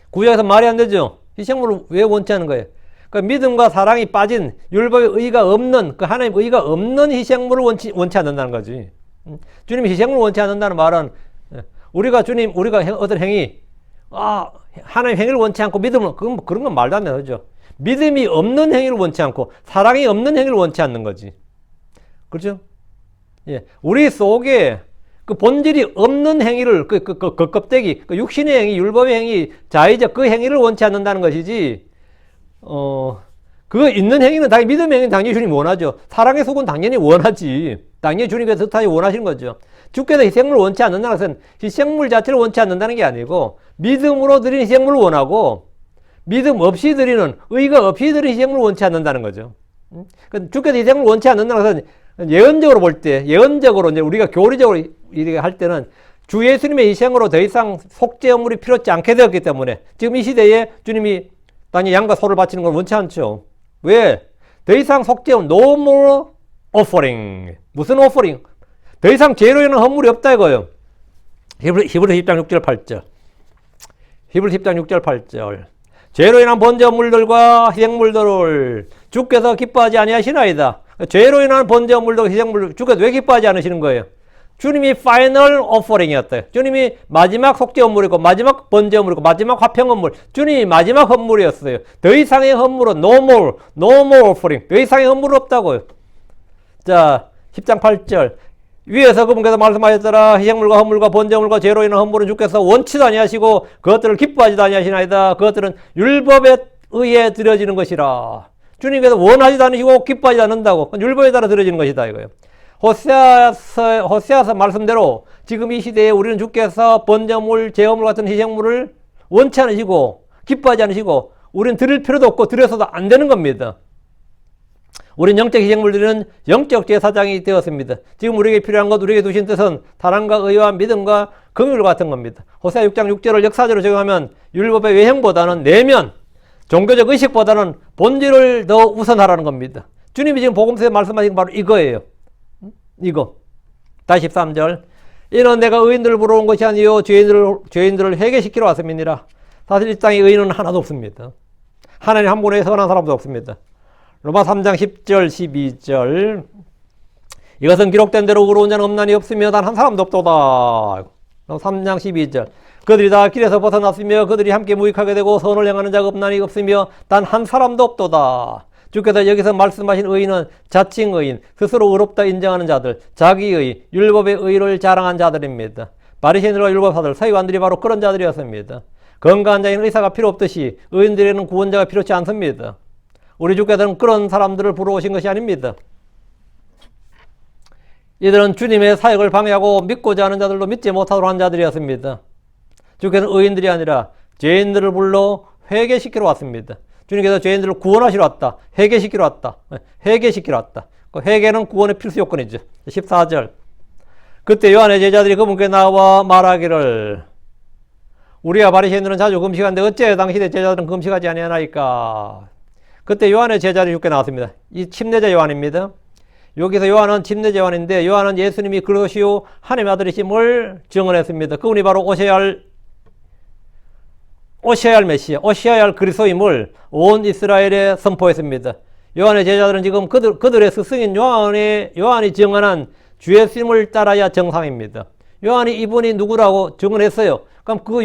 Speaker 1: 구약에서 말이 안 되죠. 희생물을 왜 원치 않은 거예요? 그 믿음과 사랑이 빠진 율법의 의가 없는 그 하나님의 의가 없는 희생물을 원치 않는다는 거지. 주님이 희생물을 원치 않는다는 말은 우리가 어떤 행위 하나님 행위를 원치 않고 믿음은 그런 건 말도 안 되는 거죠. 믿음이 없는 행위를 원치 않고 사랑이 없는 행위를 원치 않는 거지. 그렇죠? 예. 우리 속에 그 본질이 없는 행위를 그 껍데기, 그 육신의 행위, 율법의 행위, 자의적 그 행위를 원치 않는다는 것이지. 그거 있는 행위는 당연히 믿음의 행위는 당연히 주님이 원하죠. 사랑의 속은 당연히 원하지. 당연히 주님께서 뜻하게 원하시는 거죠. 주께서 희생물을 원치 않는다는 것은 희생물 자체를 원치 않는다는 게 아니고 믿음으로 드린 희생물을 원하고 믿음 없이 드리는 의가 없이 드린 희생물을 원치 않는다는 거죠. 주께서 희생물을 원치 않는다는 것은 예언적으로 볼 때, 예언적으로 이제 우리가 교리적으로 이렇게 할 때는 주 예수님의 희생으로 더 이상 속죄물이 필요치 않게 되었기 때문에 지금 이 시대에 주님이 당연히 양과 소를 바치는 걸 원치 않죠. 왜? 더 이상 속죄물, no more offering. 무슨 offering? 더 이상 죄로 인한 헌물이 없다 이거예요. 히브리서 10장 6절 8절. 히브리서 10장 6절 8절. 죄로 인한 번제물들과 희생물들을 주께서 기뻐하지 아니하시나이다. 죄로 인한 번제물도 희생물 주께서 왜 기뻐하지 않으시는 거예요? 주님이 파이널 오퍼링이었대요. 주님이 마지막 속죄헌물이고 마지막 번제헌물이고 마지막 화평헌물. 주님이 마지막 헌물이었어요. 더 이상의 헌물은 no more offering. 더 이상의 헌물은 없다고요. 자, 10장 8절. 위에서 그분께서 말씀하셨더라. 희생물과 헌물과 번제물과 죄로 인한 헌물은 주께서 원치도 아니하시고 그것들을 기뻐하지도 아니하시나이다. 그것들은 율법에 의해 드려지는 것이라. 주님께서 원하지도 않으시고 기뻐하지 않는다고. 율법에 따라 드려지는 것이다 이거예요. 호세아서 말씀대로 지금 이 시대에 우리는 주께서 번제물, 제헌물 같은 희생물을 원치 않으시고 기뻐하지 않으시고 우리는 드릴 필요도 없고 드려서도 안 되는 겁니다. 우리는 영적 희생물 드리는 영적 제사장이 되었습니다. 지금 우리에게 필요한 것, 우리에게 두신 뜻은 사랑과 의와 믿음과 긍휼 같은 겁니다. 호세아 6장 6절을 역사적으로 적용하면 율법의 외형보다는 내면, 종교적 의식보다는 본질을 더 우선하라는 겁니다. 주님이 지금 복음서에 말씀하신 바로 이거예요. 이거. 다시 13절. 이는 내가 의인들을 부러운 것이 아니요 죄인들을 회개시키러 왔음이니라. 사실 이 땅에 의인은 하나도 없습니다. 하나님 한 분에 선한 사람도 없습니다. 로마 3장 10절 12절. 이것은 기록된 대로 의로운 자는 없나니 없으며 단 한 사람도 없도다. 3장 12절. 그들이 다 길에서 벗어났으며 그들이 함께 무익하게 되고 선을 행하는 자가 없나니 없으며 단 한 사람도 없도다. 주께서 여기서 말씀하신 의인은 자칭 의인, 스스로 의롭다 인정하는 자들, 자기의 율법의 의를 자랑한 자들입니다. 바리새인들과 율법사들, 서기관들이 바로 그런 자들이었습니다. 건강한 자인 의사가 필요 없듯이 의인들에는 구원자가 필요치 않습니다. 우리 주께서는 그런 사람들을 부러우신 것이 아닙니다. 이들은 주님의 사역을 방해하고 믿고자 하는 자들로 믿지 못하도록 한 자들이었습니다. 주께서는 의인들이 아니라 죄인들을 불러 회개시키러 왔습니다. 주님께서 죄인들을 구원하시러 왔다. 회개시키러 왔다. 회개시키러 왔다. 그 회개는 구원의 필수 요건이죠. 14절. 그때 요한의 제자들이 그분께 나와 말하기를 우리와 바리새인들은 자주 금식하는데 어째 당신의 제자들은 금식하지 아니하나이까. 그때 요한의 제자들이 주께 나왔습니다. 이 침례자 요한입니다. 여기서 요한은 침례자 요한인데 요한은 예수님이 그러시오 하나님의 아들이심을 증언했습니다. 그분이 바로 오셔야 할 메시아, 오셔야 할 그리스도임을 온 이스라엘에 선포했습니다. 요한의 제자들은 지금 그들의 스승인 요한이 증언한 주 예수님을 따라야 정상입니다. 요한이 이분이 누구라고 증언했어요. 그럼 그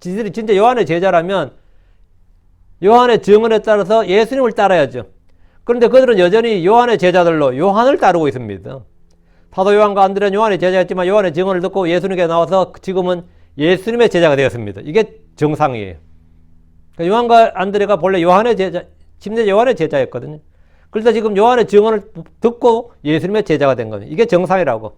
Speaker 1: 지들이 진짜 요한의 제자라면 요한의 증언에 따라서 예수님을 따라야죠. 그런데 그들은 여전히 요한의 제자들로 요한을 따르고 있습니다. 사도 요한과 안드레는 요한의 제자였지만 요한의 증언을 듣고 예수님께 나와서 지금은 예수님의 제자가 되었습니다. 이게 정상이에요. 그러니까 요한과 안드레가 본래 요한의 제자, 침례 요한의 제자였거든요. 그래서 지금 요한의 증언을 듣고 예수님의 제자가 된 겁니다. 이게 정상이라고.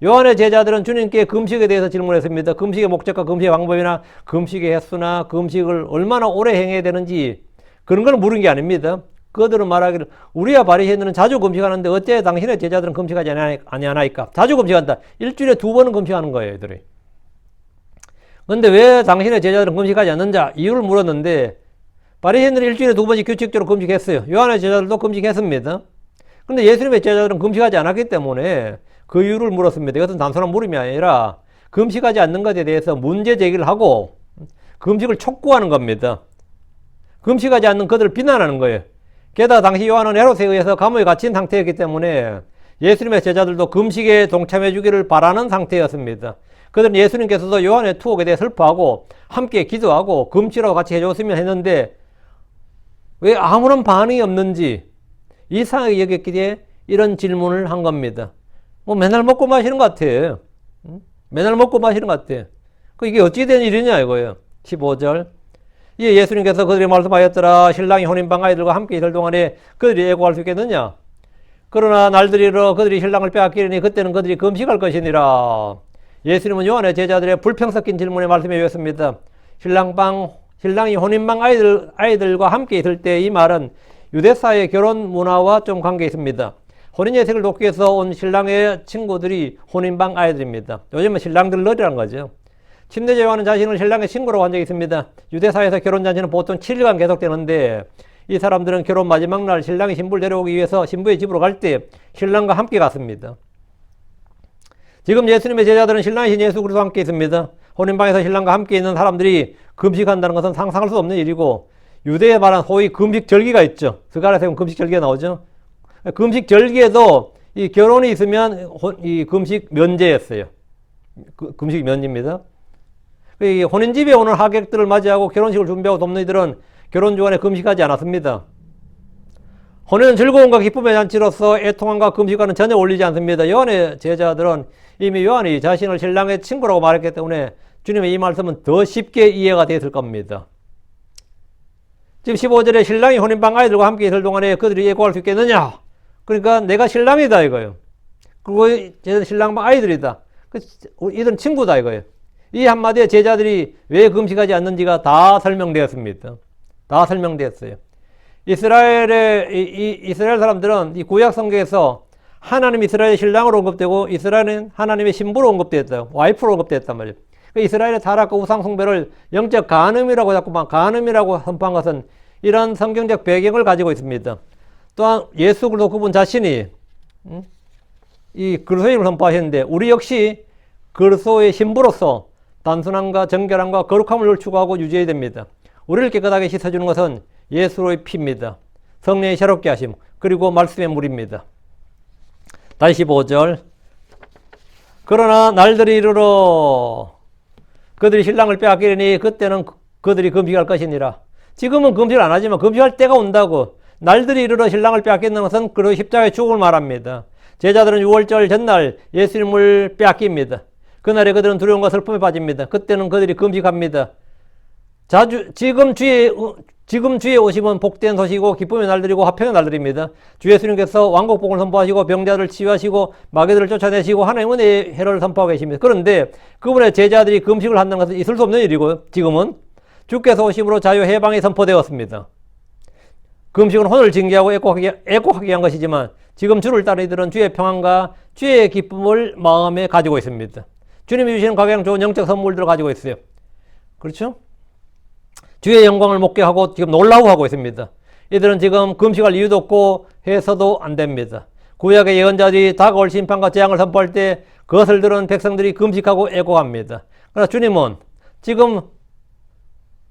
Speaker 1: 요한의 제자들은 주님께 금식에 대해서 질문했습니다. 금식의 목적과 금식의 방법이나 금식의 횟수나 금식을 얼마나 오래 행해야 되는지 그런 걸 물은 게 아닙니다. 그들은 말하기를 우리와 바리새인들은 자주 금식하는데 어째 당신의 제자들은 금식하지 아니하나이까? 자주 금식한다. 일주일에 2번은 금식하는 거예요, 애들이. 근데 왜 당신의 제자들은 금식하지 않는자? 이유를 물었는데 바리새인들은 일주일에 2번씩 규칙적으로 금식했어요. 요한의 제자들도 금식했습니다. 그런데 예수님의 제자들은 금식하지 않았기 때문에 그 이유를 물었습니다. 이것은 단순한 물음이 아니라 금식하지 않는 것에 대해서 문제 제기를 하고 금식을 촉구하는 겁니다. 금식하지 않는 그들을 비난하는 거예요. 게다가 당시 요한은 헤롯에 의해서 감옥에 갇힌 상태였기 때문에 예수님의 제자들도 금식에 동참해 주기를 바라는 상태였습니다. 그들은 예수님께서도 요한의 투옥에 대해 슬퍼하고 함께 기도하고 금식하고 같이 해줬으면 했는데 왜 아무런 반응이 없는지 이상하게 여겼기에 이런 질문을 한 겁니다. 뭐 맨날 먹고 마시는 것 같아. 맨날 먹고 마시는 것 같아. 이게 어찌 된 일이냐 이거예요. 15절. 예, 예수님께서 그들이 말씀하였더라. 신랑이 혼인방 아이들과 함께 있을 동안에 그들이 애고할 수 있겠느냐? 그러나 날들이 이르러 그들이 신랑을 빼앗기리니 그때는 그들이 금식할 것이니라. 예수님은 요한의 제자들의 불평 섞인 질문에 말씀해 주셨습니다. 신랑이 혼인방 아이들과 함께 있을 때 이 말은 유대사의 결혼 문화와 좀 관계 있습니다. 혼인 예식을 돕기 위해서 온 신랑의 친구들이 혼인방 아이들입니다. 요즘은 신랑들러리라는 거죠. 침례자 요한은 자신을 신랑의 친구라고 한 적이 있습니다. 유대사에서 결혼잔치는 보통 7일간 계속되는데 이 사람들은 결혼 마지막 날 신랑이 신부를 데려오기 위해서 신부의 집으로 갈 때 신랑과 함께 갔습니다. 지금 예수님의 제자들은 신랑이신 예수 그리스도와 함께 있습니다. 혼인방에서 신랑과 함께 있는 사람들이 금식한다는 것은 상상할 수 없는 일이고 유대에 말한 소위 금식절기가 있죠. 스가랴에서 보면 금식절기가 나오죠. 금식절기에도 이 결혼이 있으면 이 금식 면제였어요. 금식 면제입니다. 이 혼인집에 오는 하객들을 맞이하고 결혼식을 준비하고 돕는 이들은 결혼 주간에 금식하지 않았습니다. 혼인은 즐거움과 기쁨의 잔치로서 애통함과 금식과는 전혀 어울리지 않습니다. 요한의 제자들은 이미 요한이 자신을 신랑의 친구라고 말했기 때문에 주님의 이 말씀은 더 쉽게 이해가 됐을 겁니다. 지금 15절에 신랑이 혼인방 아이들과 함께 있을 동안에 그들이 애고할 수 있겠느냐? 그러니까 내가 신랑이다 이거예요. 그리고 쟤는 신랑방 아이들이다. 이들은 친구다 이거예요. 이 한마디에 제자들이 왜 금식하지 않는지가 다 설명되었습니다. 다 설명되었어요. 이스라엘 사람들은 이 구약 성경에서 하나님 이스라엘의 신랑으로 언급되고 이스라엘은 하나님의 신부로 언급되었어요. 와이프로 언급되었단 말이에요. 이스라엘의 타락과 우상 숭배를 영적 간음이라고 자꾸만 간음이라고 선포한 것은 이런 성경적 배경을 가지고 있습니다. 또한 예수 그리스도 그분 자신이 이 그리스도인을 선포하셨는데 우리 역시 그리스도의 신부로서 단순함과 정결함과 거룩함을 추구하고 유지해야 됩니다. 우리를 깨끗하게 씻어주는 것은 예수의 피입니다. 성령의 새롭게 하심 그리고 말씀의 물입니다. 다시 15절. 그러나 날들이 이르러 그들이 신랑을 빼앗기려니 그때는 그들이 금식할 것이니라. 지금은 금식을 안 하지만 금식할 때가 온다고. 날들이 이르러 신랑을 빼앗기는 것은 그리고 십자가의 죽음을 말합니다. 제자들은 6월절 전날 예수님을 빼앗깁니다. 그날에 그들은 두려움과 슬픔에 빠집니다. 그때는 그들이 금식합니다. 지금 주의 오심은 복된 소식이고 기쁨의 날들이고 화평의 날들입니다. 주 예수님께서 왕국복을 선포하시고 병자들을 치유하시고 마귀들을 쫓아내시고 하나님의 은혜의 해를 선포하고 계십니다. 그런데 그분의 제자들이 금식을 한다는 것은 있을 수 없는 일이고 지금은 주께서 오심으로 자유 해방이 선포되었습니다. 금식은 혼을 징계하고 애곡하게 한 것이지만 지금 주를 따르는 이들은 주의 평안과 주의 기쁨을 마음에 가지고 있습니다. 주님이 주시는 가장 좋은 영적 선물들을 가지고 있어요. 그렇죠? 주의 영광을 목격하고 지금 놀라워하고 있습니다. 이들은 지금 금식할 이유도 없고 해서도 안 됩니다. 구약의 예언자들이 다가올 심판과 재앙을 선포할 때 그것을 들은 백성들이 금식하고 애곡합니다. 그러나 주님은 지금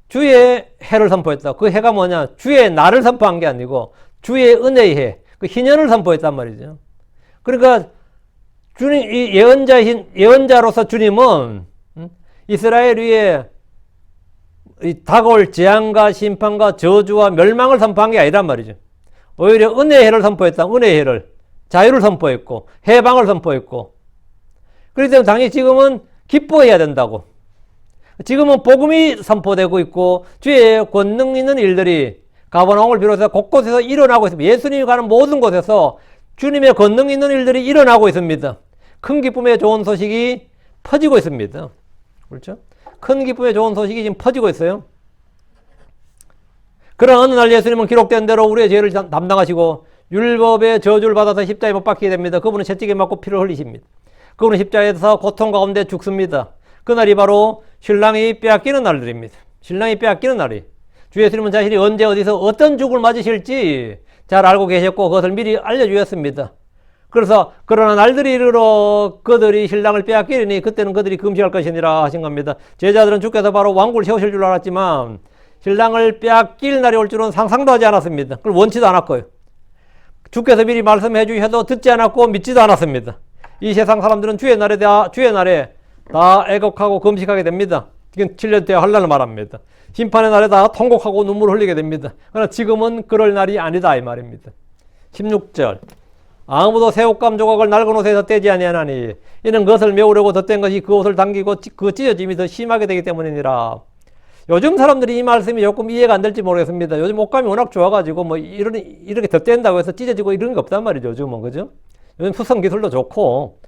Speaker 1: 주의 해를 선포했다. 그 해가 뭐냐? 주의 날을 선포한 게 아니고 주의 은혜의 해, 그 희년을 선포했단 말이죠. 그러니까 주님, 이 예언자로서 주님은 이스라엘 위에 다가올 재앙과 심판과 저주와 멸망을 선포한 게 아니란 말이죠. 오히려 은혜의 해를 선포했다. 은혜의 해를. 자유를 선포했고 해방을 선포했고 그렇기 때문에 당연히 지금은 기뻐해야 된다고. 지금은 복음이 선포되고 있고 주의 권능 있는 일들이 가버나움을 비롯해서 곳곳에서 일어나고 있습니다. 예수님이 가는 모든 곳에서 주님의 권능 있는 일들이 일어나고 있습니다. 큰 기쁨의 좋은 소식이 퍼지고 있습니다. 그렇죠? 큰 기쁨의 좋은 소식이 지금 퍼지고 있어요. 그러나 어느 날 예수님은 기록된 대로 우리의 죄를 담당하시고 율법의 저주를 받아서 십자가에 못 박히게 됩니다. 그분은 채찍에 맞고 피를 흘리십니다. 그분은 십자가에서 고통 가운데 죽습니다. 그날이 바로 신랑이 빼앗기는 날들입니다. 신랑이 빼앗기는 날이. 주 예수님은 자신이 언제 어디서 어떤 죽을 맞으실지 잘 알고 계셨고 그것을 미리 알려주셨습니다. 그래서 그러나 날들이 이르러 그들이 신랑을 빼앗기리니 그때는 그들이 금식할 것이니라 하신 겁니다. 제자들은 주께서 바로 왕국을 세우실 줄 알았지만 신랑을 빼앗길 날이 올 줄은 상상도 하지 않았습니다. 그걸 원치도 않았고요. 주께서 미리 말씀해 주셔도 듣지 않았고 믿지도 않았습니다. 이 세상 사람들은 주의 날에 다 애곡하고 금식하게 됩니다. 이건 7년 때 환난을 말합니다. 심판의 날에 다 통곡하고 눈물을 흘리게 됩니다. 그러나 지금은 그럴 날이 아니다 이 말입니다. 16절 아무도 새 옷감 조각을 낡은 옷에 덧대지 아니하나니 이는 그것을 메우려고 덧댄 것이 그 옷을 당기고 그 찢어짐이 더 심하게 되기 때문이니라. 요즘 사람들이 이 말씀이 조금 이해가 안 될지 모르겠습니다. 요즘 옷감이 워낙 좋아가지고 뭐 이렇게 덧댄다고 해서 찢어지고 이런 게 없단 말이죠. 요즘은 그죠? 요즘 수성 기술도 좋고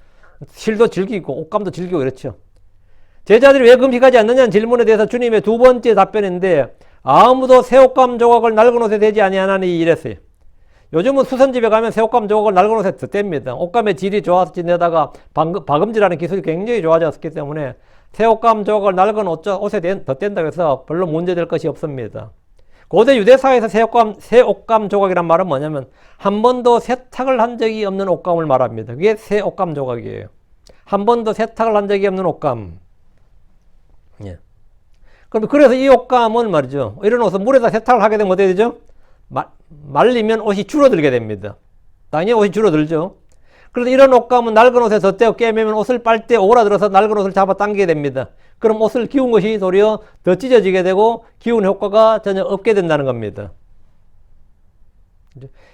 Speaker 1: 실도 즐기고 옷감도 즐기고 그렇죠. 제자들이 왜 금식하지 않느냐는 질문에 대해서 주님의 두 번째 답변인데 아무도 새 옷감 조각을 낡은 옷에 대지 아니하나니 이랬어요. 요즘은 수선집에 가면 새 옷감 조각을 낡은 옷에 덧댑니다. 옷감의 질이 좋아지다가 박음질하는 기술이 굉장히 좋아졌기 때문에 새 옷감 조각을 낡은 옷에 덧댄다고 해서 별로 문제될 것이 없습니다. 고대 유대사회에서 새 옷감 조각이란 말은 뭐냐면 한 번도 세탁을 한 적이 없는 옷감을 말합니다. 그게 새 옷감 조각이에요. 한 번도 세탁을 한 적이 없는 옷감. 예. 그래서 이 옷감은 말이죠. 이런 옷은 물에다 세탁을 하게 되면 어떻게 되죠? 말리면 옷이 줄어들게 됩니다. 당연히 옷이 줄어들죠. 그래서 이런 옷감은 낡은 옷에 덧대어 꿰매면 옷을 빨 때 오그라들어서 낡은 옷을 잡아 당기게 됩니다. 그럼 옷을 기운 것이 도리어 더 찢어지게 되고 기운 효과가 전혀 없게 된다는 겁니다.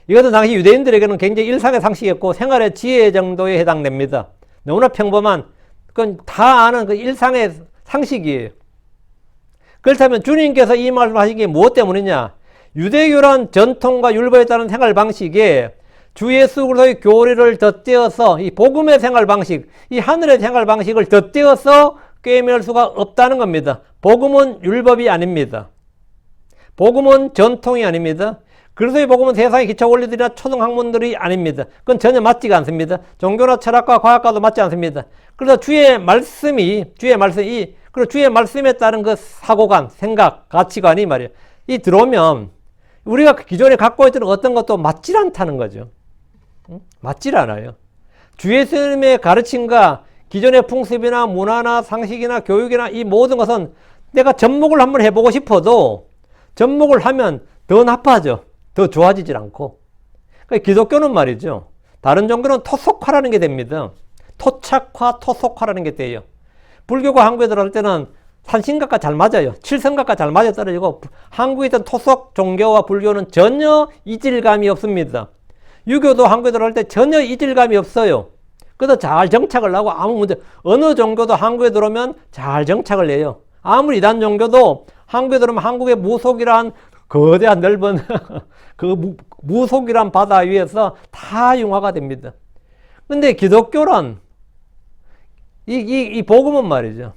Speaker 1: 이것은 당시 유대인들에게는 굉장히 일상의 상식이었고 생활의 지혜 정도에 해당됩니다. 너무나 평범한, 그건 다 아는 그 일상의 상식이에요. 그렇다면 주님께서 이 말씀을 하신 게 무엇 때문이냐? 유대교란 전통과 율법에 따른 생활 방식에 주 예수 그리스도의 교리를 덧대어서 이 복음의 생활 방식, 이 하늘의 생활 방식을 덧대어서 꿰맬 수가 없다는 겁니다. 복음은 율법이 아닙니다. 복음은 전통이 아닙니다. 그리스도의 복음은 세상의 기초 원리들이나 초등 학문들이 아닙니다. 그건 전혀 맞지가 않습니다. 종교나 철학과 과학과도 맞지 않습니다. 그래서 주의 말씀에 따른 그 사고관, 생각, 가치관이 말이에요. 이 들어오면 우리가 기존에 갖고 있던 어떤 것도 맞질 않다는 거죠. 맞질 않아요. 주 예수님의 가르침과 기존의 풍습이나 문화나 상식이나 교육이나 이 모든 것은 내가 접목을 한번 해보고 싶어도 접목을 하면 더 나빠져. 더 좋아지질 않고. 그러니까 기독교는 말이죠. 다른 종교는 토속화라는 게 됩니다. 토착화, 토속화라는 게 돼요. 불교가 한국에 들어올 때는 산신각과 잘 맞아요. 칠성각과 잘 맞아 떨어지고 한국에 있던 토속 종교와 불교는 전혀 이질감이 없습니다. 유교도 한국에 들어올 때 전혀 이질감이 없어요. 그래서 잘 정착을 하고 아무 문제, 어느 종교도 한국에 들어오면 잘 정착을 해요. 아무리 이단 종교도 한국에 들어오면 한국의 무속이란 거대한 넓은 그 무속이란 바다 위에서 다 융화가 됩니다. 근데 기독교란 이 복음은 말이죠.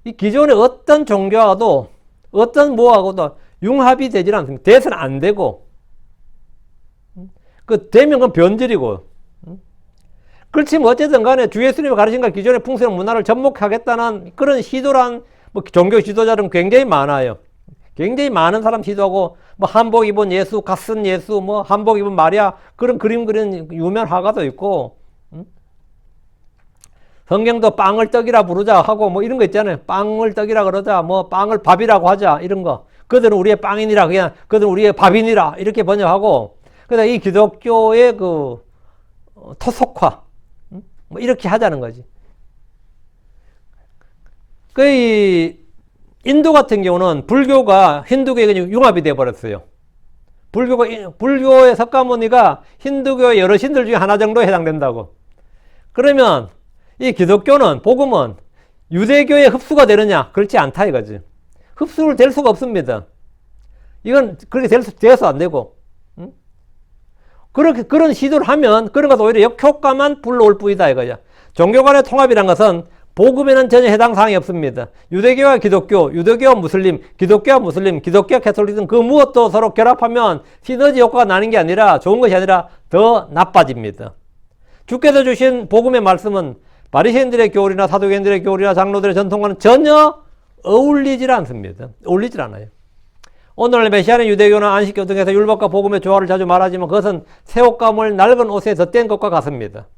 Speaker 1: 이 기존의 어떤 종교하고도 어떤 뭐하고도 융합이 되질 않습니다. 돼서는 안 되고 되면 그건 변질이고. 그렇지만 어쨌든 간에 주 예수님의 가르침과 기존의 풍습 문화를 접목하겠다는 그런 시도란 뭐 종교 지도자들은 굉장히 많아요. 굉장히 많은 사람 시도하고 뭐 한복 입은 예수, 갓쓴 예수, 뭐 한복 입은 마리아 그런 그림 그리는 유명한 화가도 있고 성경도 빵을 떡이라 부르자 하고 뭐 이런 거 있잖아요. 빵을 떡이라 그러자 뭐 빵을 밥이라고 하자 이런 거. 그들은 우리의 빵이니라 그냥 그들은 우리의 밥이니라 이렇게 번역하고 그래서 이 기독교의 그 토속화 뭐 이렇게 하자는 거지. 그 인도 같은 경우는 불교가 힌두교에 융합이 되어 버렸어요. 불교의 석가모니가 힌두교의 여러 신들 중에 하나 정도에 해당된다고. 그러면 이 기독교는 복음은 유대교에 흡수가 되느냐? 그렇지 않다 이거지. 흡수를 될 수가 없습니다. 이건 그렇게 되어서 안 되고. 그렇게, 그런 시도를 하면 그런 것도 오히려 역효과만 불러올 뿐이다 이거야. 종교 간의 통합이란 것은 복음에는 전혀 해당 사항이 없습니다. 유대교와 기독교, 유대교와 무슬림, 기독교와 무슬림, 기독교와 캐톨릭은 그 무엇도 서로 결합하면 시너지 효과가 나는 게 아니라 좋은 것이 아니라 더 나빠집니다. 주께서 주신 복음의 말씀은 바리새인들의 교리나 사두개인들의 교리나 장로들의 전통과는 전혀 어울리질 않습니다. 어울리질 않아요. 오늘날 메시아는 유대교나 안식교 등에서 율법과 복음의 조화를 자주 말하지만 그것은 새 옷감을 낡은 옷에 덧댄 것과 같습니다.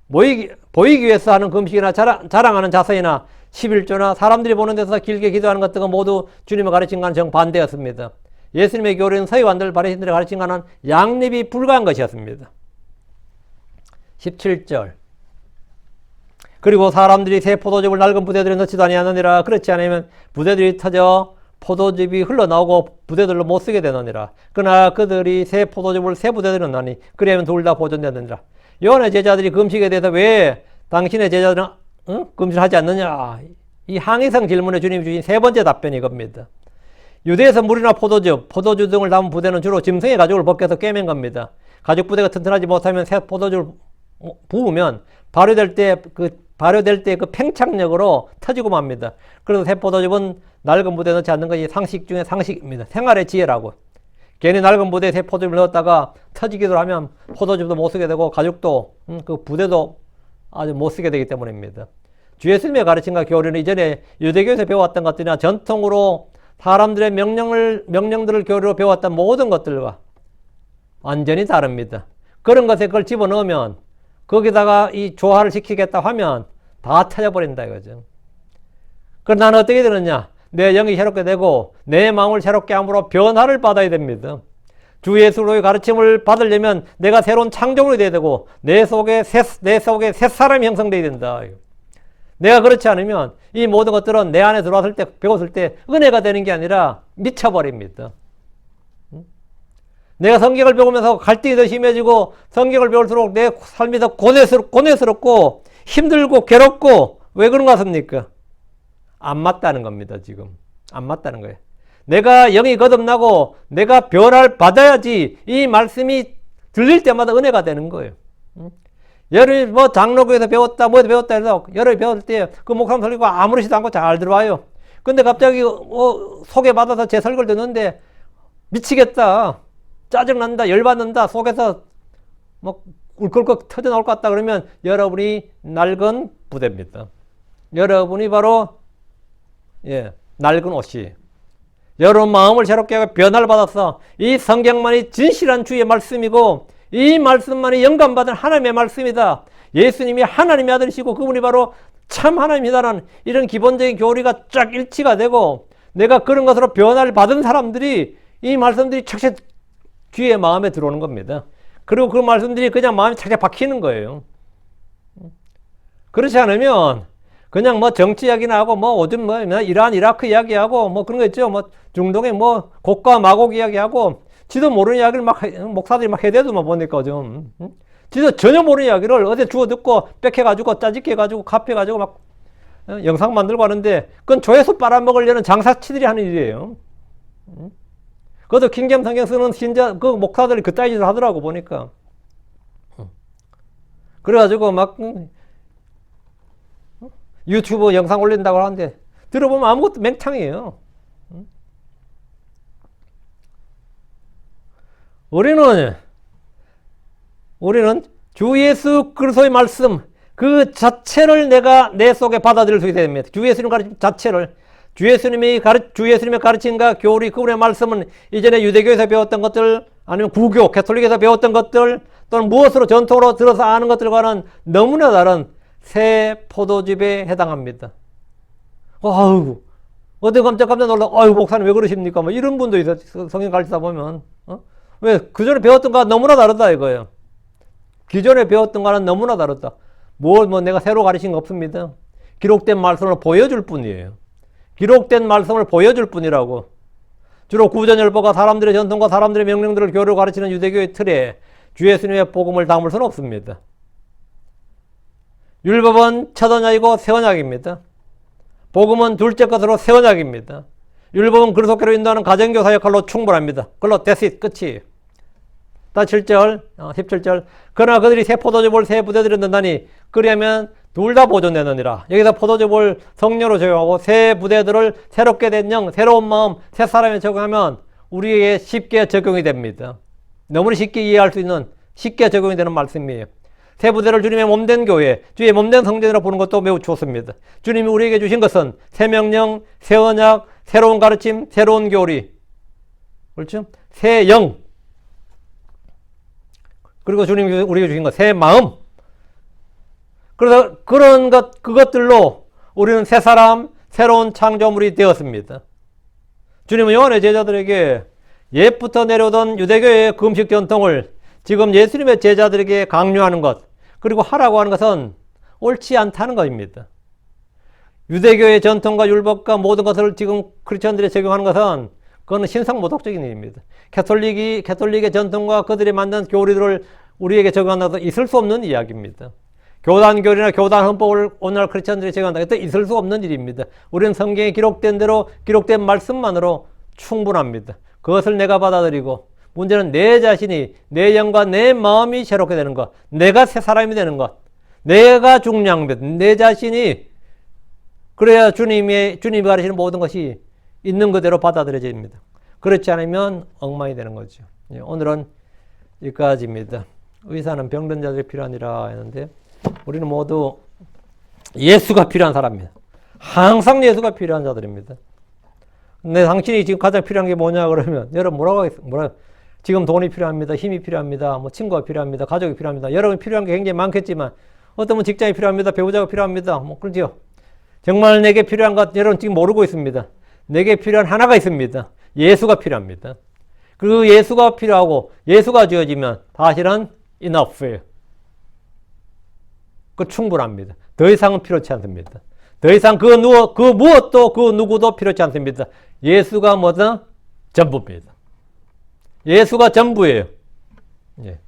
Speaker 1: 보이기 위해서 하는 금식이나 자랑하는 자세이나 11조나 사람들이 보는 데서 길게 기도하는 것 등은 모두 주님의 가르침과는 정반대였습니다. 예수님의 교리는 서기관들 바리새인들의 가르침과는 양립이 불가한 것이었습니다. 17절 그리고 사람들이 새 포도즙을 낡은 부대들에 넣지도 아니하느니라. 그렇지 않으면 부대들이 터져 포도즙이 흘러나오고 부대들로 못 쓰게 되느니라. 그러나 그들이 새 포도즙을 새 부대들에 넣으니 그리하면 둘 다 보존되느니라. 요한의 제자들이 금식에 대해서 왜 당신의 제자들은 금식을 하지 않느냐, 이 항의성 질문에 주님이 주신 세 번째 답변이 이겁니다. 유대에서 물이나 포도주 등을 담은 부대는 주로 짐승의 가죽을 벗겨서 꿰맨 겁니다. 가죽 부대가 튼튼하지 못하면 새 포도주를 부으면 발효될 때 그 팽창력으로 터지고 맙니다. 그래서 새 포도즙은 낡은 부대에 넣지 않는 것이 상식 중에 상식입니다. 생활의 지혜라고. 괜히 낡은 부대에 새 포도즙을 넣었다가 터지기도 하면 포도즙도 못 쓰게 되고 가죽도 그 부대도 아주 못 쓰게 되기 때문입니다. 주 예수님의 가르침과 교리는 이전에 유대교에서 배워왔던 것들이나 전통으로 사람들의 명령들을 교리로 배워왔던 모든 것들과 완전히 다릅니다. 그런 것에 그걸 집어넣으면 거기다가 이 조화를 시키겠다 하면 다 터져버린다 이거죠. 그럼 나는 어떻게 되느냐? 내 영이 새롭게 되고 내 마음을 새롭게 함으로 변화를 받아야 됩니다. 주 예수로의 가르침을 받으려면 내가 새로운 창조물이 돼야 되고 내 속에 새 사람이 형성돼야 된다. 내가 그렇지 않으면 이 모든 것들은 내 안에 들어왔을 때, 배웠을 때 은혜가 되는 게 아니라 미쳐버립니다. 내가 성경을 배우면서 갈등이 더 심해지고 성경을 배울수록 내 삶이 더 고뇌스럽고 힘들고 괴롭고 왜 그런 것 같습니까? 안 맞다는 겁니다. 지금 안 맞다는 거예요. 내가 영이 거듭나고 내가 변화를 받아야지 이 말씀이 들릴 때마다 은혜가 되는 거예요. 여러분이 뭐 장로교에서 배웠다 뭐에서 배웠다 해서 여러분이 배울 때 그 목사님 설교가 아무렇지도 않고 잘 들어와요. 근데 갑자기 소개받아서 제 설교를 듣는데 미치겠다, 짜증난다, 열받는다, 속에서 뭐 울컥울컥 터져 나올 것 같다 그러면 여러분이 낡은 부대입니다. 여러분이 바로 낡은 옷이 여러분 마음을 새롭게 하고 변화를 받아서 이 성경만이 진실한 주의 말씀이고 이 말씀만이 영감받은 하나님의 말씀이다. 예수님이 하나님의 아들이시고 그분이 바로 참 하나님이다라는 이런 기본적인 교리가 쫙 일치가 되고 내가 그런 것으로 변화를 받은 사람들이 이 말씀들이 착착 귀에 마음에 들어오는 겁니다. 그리고 그 말씀들이 그냥 마음에 착착 박히는 거예요. 그렇지 않으면 그냥 뭐 정치 이야기나 하고 뭐 요즘 뭐 이란 이라크 이야기하고 뭐 그런 거 있죠. 뭐 중동에 뭐 곡과 마곡 이야기하고 지도 모르는 이야기를 막 목사들이 막 해대도만 보니까 좀 지도 전혀 모르는 이야기를 어제 주워 듣고 빽해가지고 짜집게 해가지고 값해가지고 막 영상 만들고 하는데 그건 조회수 빨아먹으려는 장사치들이 하는 일이에요. 그것도 킹잼 성경 쓰는 신자 그 목사들이 그따위 짓을 하더라고 보니까. 그래가지고 막 유튜브 영상 올린다고 하는데 들어보면 아무것도 맹탕이에요. 우리는 주 예수 그리스도의 말씀 그 자체를 내가 내 속에 받아들일 수 있어야 됩니다. 주 예수님 가르침 자체를 주 예수님의 가르침과 교리 그분의 말씀은 이전에 유대교에서 배웠던 것들 아니면 구교 캐톨릭에서 배웠던 것들 또는 무엇으로 전통으로 들어서 아는 것들과는 너무나 다른 새 포도즙에 해당합니다. 아이고, 어떻게 깜짝 놀라, 아이고, 목사님 왜 그러십니까? 뭐 이런 분도 있어요. 성경 가르치다 보면. 왜? 그전에 배웠던 거와 너무나 다르다 이거예요. 기존에 배웠던 거와는 너무나 다르다. 뭐 내가 새로 가르친 거 없습니다. 기록된 말씀을 보여줄 뿐이에요. 기록된 말씀을 보여줄 뿐이라고. 주로 구전율법과 사람들의 전통과 사람들의 명령들을 교류로 가르치는 유대교의 틀에 주 예수님의 복음을 담을 수는 없습니다. 율법은 첫 언약이고 새 언약입니다. 복음은 둘째 것으로 새 언약입니다. 율법은 그리스도께로 인도하는 가정교사 역할로 충분합니다. 그걸로 that's it, 끝이. 다 7절, 17절. 그러나 그들이 새 포도주볼 새 부대들을 넣다니 그리하면 둘 다 보존되느니라. 여기서 포도주볼 성령으로 적용하고 새 부대들을 새롭게 된 영, 새로운 마음, 새 사람에 적용하면 우리에게 쉽게 적용이 됩니다. 너무나 쉽게 이해할 수 있는, 쉽게 적용이 되는 말씀이에요. 새 부대를 주님의 몸된 교회, 주의 몸된 성전이라고 보는 것도 매우 좋습니다. 주님이 우리에게 주신 것은 새 명령, 새 언약, 새로운 가르침, 새로운 교리, 그렇죠? 새 영, 그리고 주님이 우리에게 주신 것, 새 마음. 그래서 그런 그것들로 우리는 새 사람, 새로운 창조물이 되었습니다. 주님은 요한의 제자들에게 옛부터 내려오던 유대교의 금식 전통을 지금 예수님의 제자들에게 강요하는 것, 그리고 하라고 하는 것은 옳지 않다는 것입니다. 유대교의 전통과 율법과 모든 것을 지금 크리스천들이 적용하는 것은 그건 신성모독적인 일입니다. 캐톨릭의 전통과 그들이 만든 교리들을 우리에게 적용한다고 해서 있을 수 없는 이야기입니다. 교단교리나 교단 헌법을 오늘날 크리스천들이 적용한다고 해서 있을 수 없는 일입니다. 우리는 성경에 기록된 대로 기록된 말씀만으로 충분합니다. 그것을 내가 받아들이고 문제는 내 자신이, 내 영과 내 마음이 새롭게 되는 것, 내가 새 사람이 되는 것, 내가 중요한 것, 내 자신이, 그래야 주님이 가르치는 모든 것이 있는 그대로 받아들여집니다. 그렇지 않으면 엉망이 되는 거죠. 오늘은 여기까지입니다. 의사는 병든 자들이 필요하니라 했는데 우리는 모두 예수가 필요한 사람입니다. 항상 예수가 필요한 자들입니다. 근데 당신이 지금 가장 필요한 게 뭐냐 그러면 여러분 뭐라고 하겠어요? 지금 돈이 필요합니다. 힘이 필요합니다. 뭐 친구가 필요합니다. 가족이 필요합니다. 여러분 필요한 게 굉장히 많겠지만 어떤 분 직장이 필요합니다. 배우자가 필요합니다. 뭐 그렇죠. 정말 내게 필요한 것 여러분 지금 모르고 있습니다. 내게 필요한 하나가 있습니다. 예수가 필요합니다. 그 예수가 필요하고 예수가 주어지면 사실은 enough예요. 그 충분합니다. 더 이상은 필요치 않습니다. 더 이상 그 무엇도 그 누구도 필요치 않습니다. 예수가 뭐다? 전부입니다. 예수가 전부예요. 예.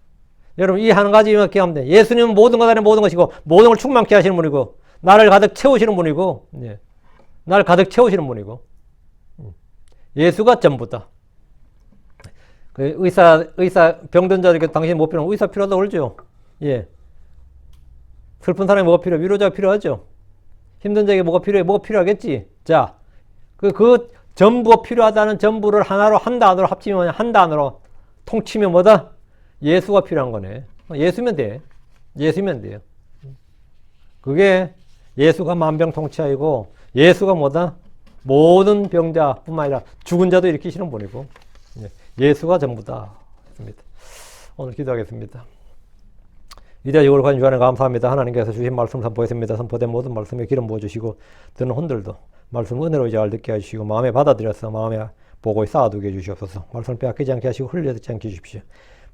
Speaker 1: 여러분 이 한 가지만 기억하면 돼요. 예수님은 모든 것 안에 모든 것이고 모든 걸 충만케 하시는 분이고 나를 가득 채우시는 분이고 예. 나를 가득 채우시는 분이고 예수가 전부다. 그 의사 병든 자들에게 당신이 뭐 필요하면 의사 필요하다고 그러죠. 예. 슬픈 사람이 뭐가 필요해? 위로자가 필요하죠. 힘든 자에게 뭐가 필요해? 뭐가 필요하겠지. 자, 그 전부 필요하다는 전부를 하나로 한 단어로 합치면 한 단어로 통치면 뭐다? 예수가 필요한 거네. 예수면 돼. 예수면 돼요. 그게 예수가 만병통치약이고 예수가 뭐다? 모든 병자뿐만 아니라 죽은 자도 일으키시는 분이고 예수가 전부다. 했습니다. 오늘 기도하겠습니다. 위대한 영광을 간주하는 감사합니다. 하나님께서 주신 말씀 선포했습니다. 선포된 모든 말씀에 기름 부어주시고 듣는 혼들도 말씀 은혜로 잘 듣게 해주시고 마음에 받아들여서 마음에 보고에 쌓아두게 해주시옵소서. 말씀을 빼앗기지 않게 하시고 흘려듣지 않게 해주십시오.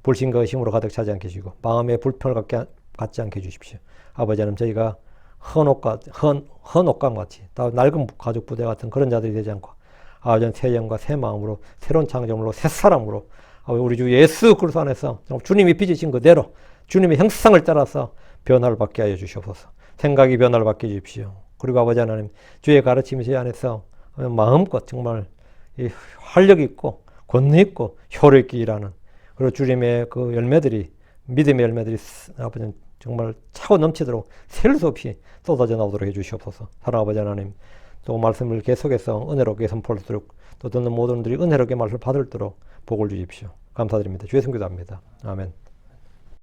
Speaker 1: 불신과 의심으로 가득 차지 않게 해주시고 마음에 불편을 갖지 않게 해주십시오. 아버지 하나님 저희가 헌옥감 같이 다 낡은 가죽 부대 같은 그런 자들이 되지 않고 아버지 새 영과 새 마음으로 새로운 창조물로 새 사람으로 우리 주 예수 그리스도 안에서 주님이 빚으신 그대로 주님의 형상을 따라서 변화를 받게 하여 주시옵소서. 생각이 변화를 받게 해주십시오. 그리고 아버지 하나님 주의 가르침이 제 안에서 마음껏 정말 활력 있고 권능 있고 효력 있게 일하는 그리고 주님의 그 열매들이 믿음의 열매들이 아버지 정말 차고 넘치도록 셀 수 없이 쏟아져 나오도록 해주시옵소서. 사랑하는 아버지 하나님 또 말씀을 계속해서 은혜롭게 선포할수록 또 듣는 모든 분들이 은혜롭게 말씀을 받을도록 복을 주십시오. 감사드립니다. 주의 성기도합니다. 아멘.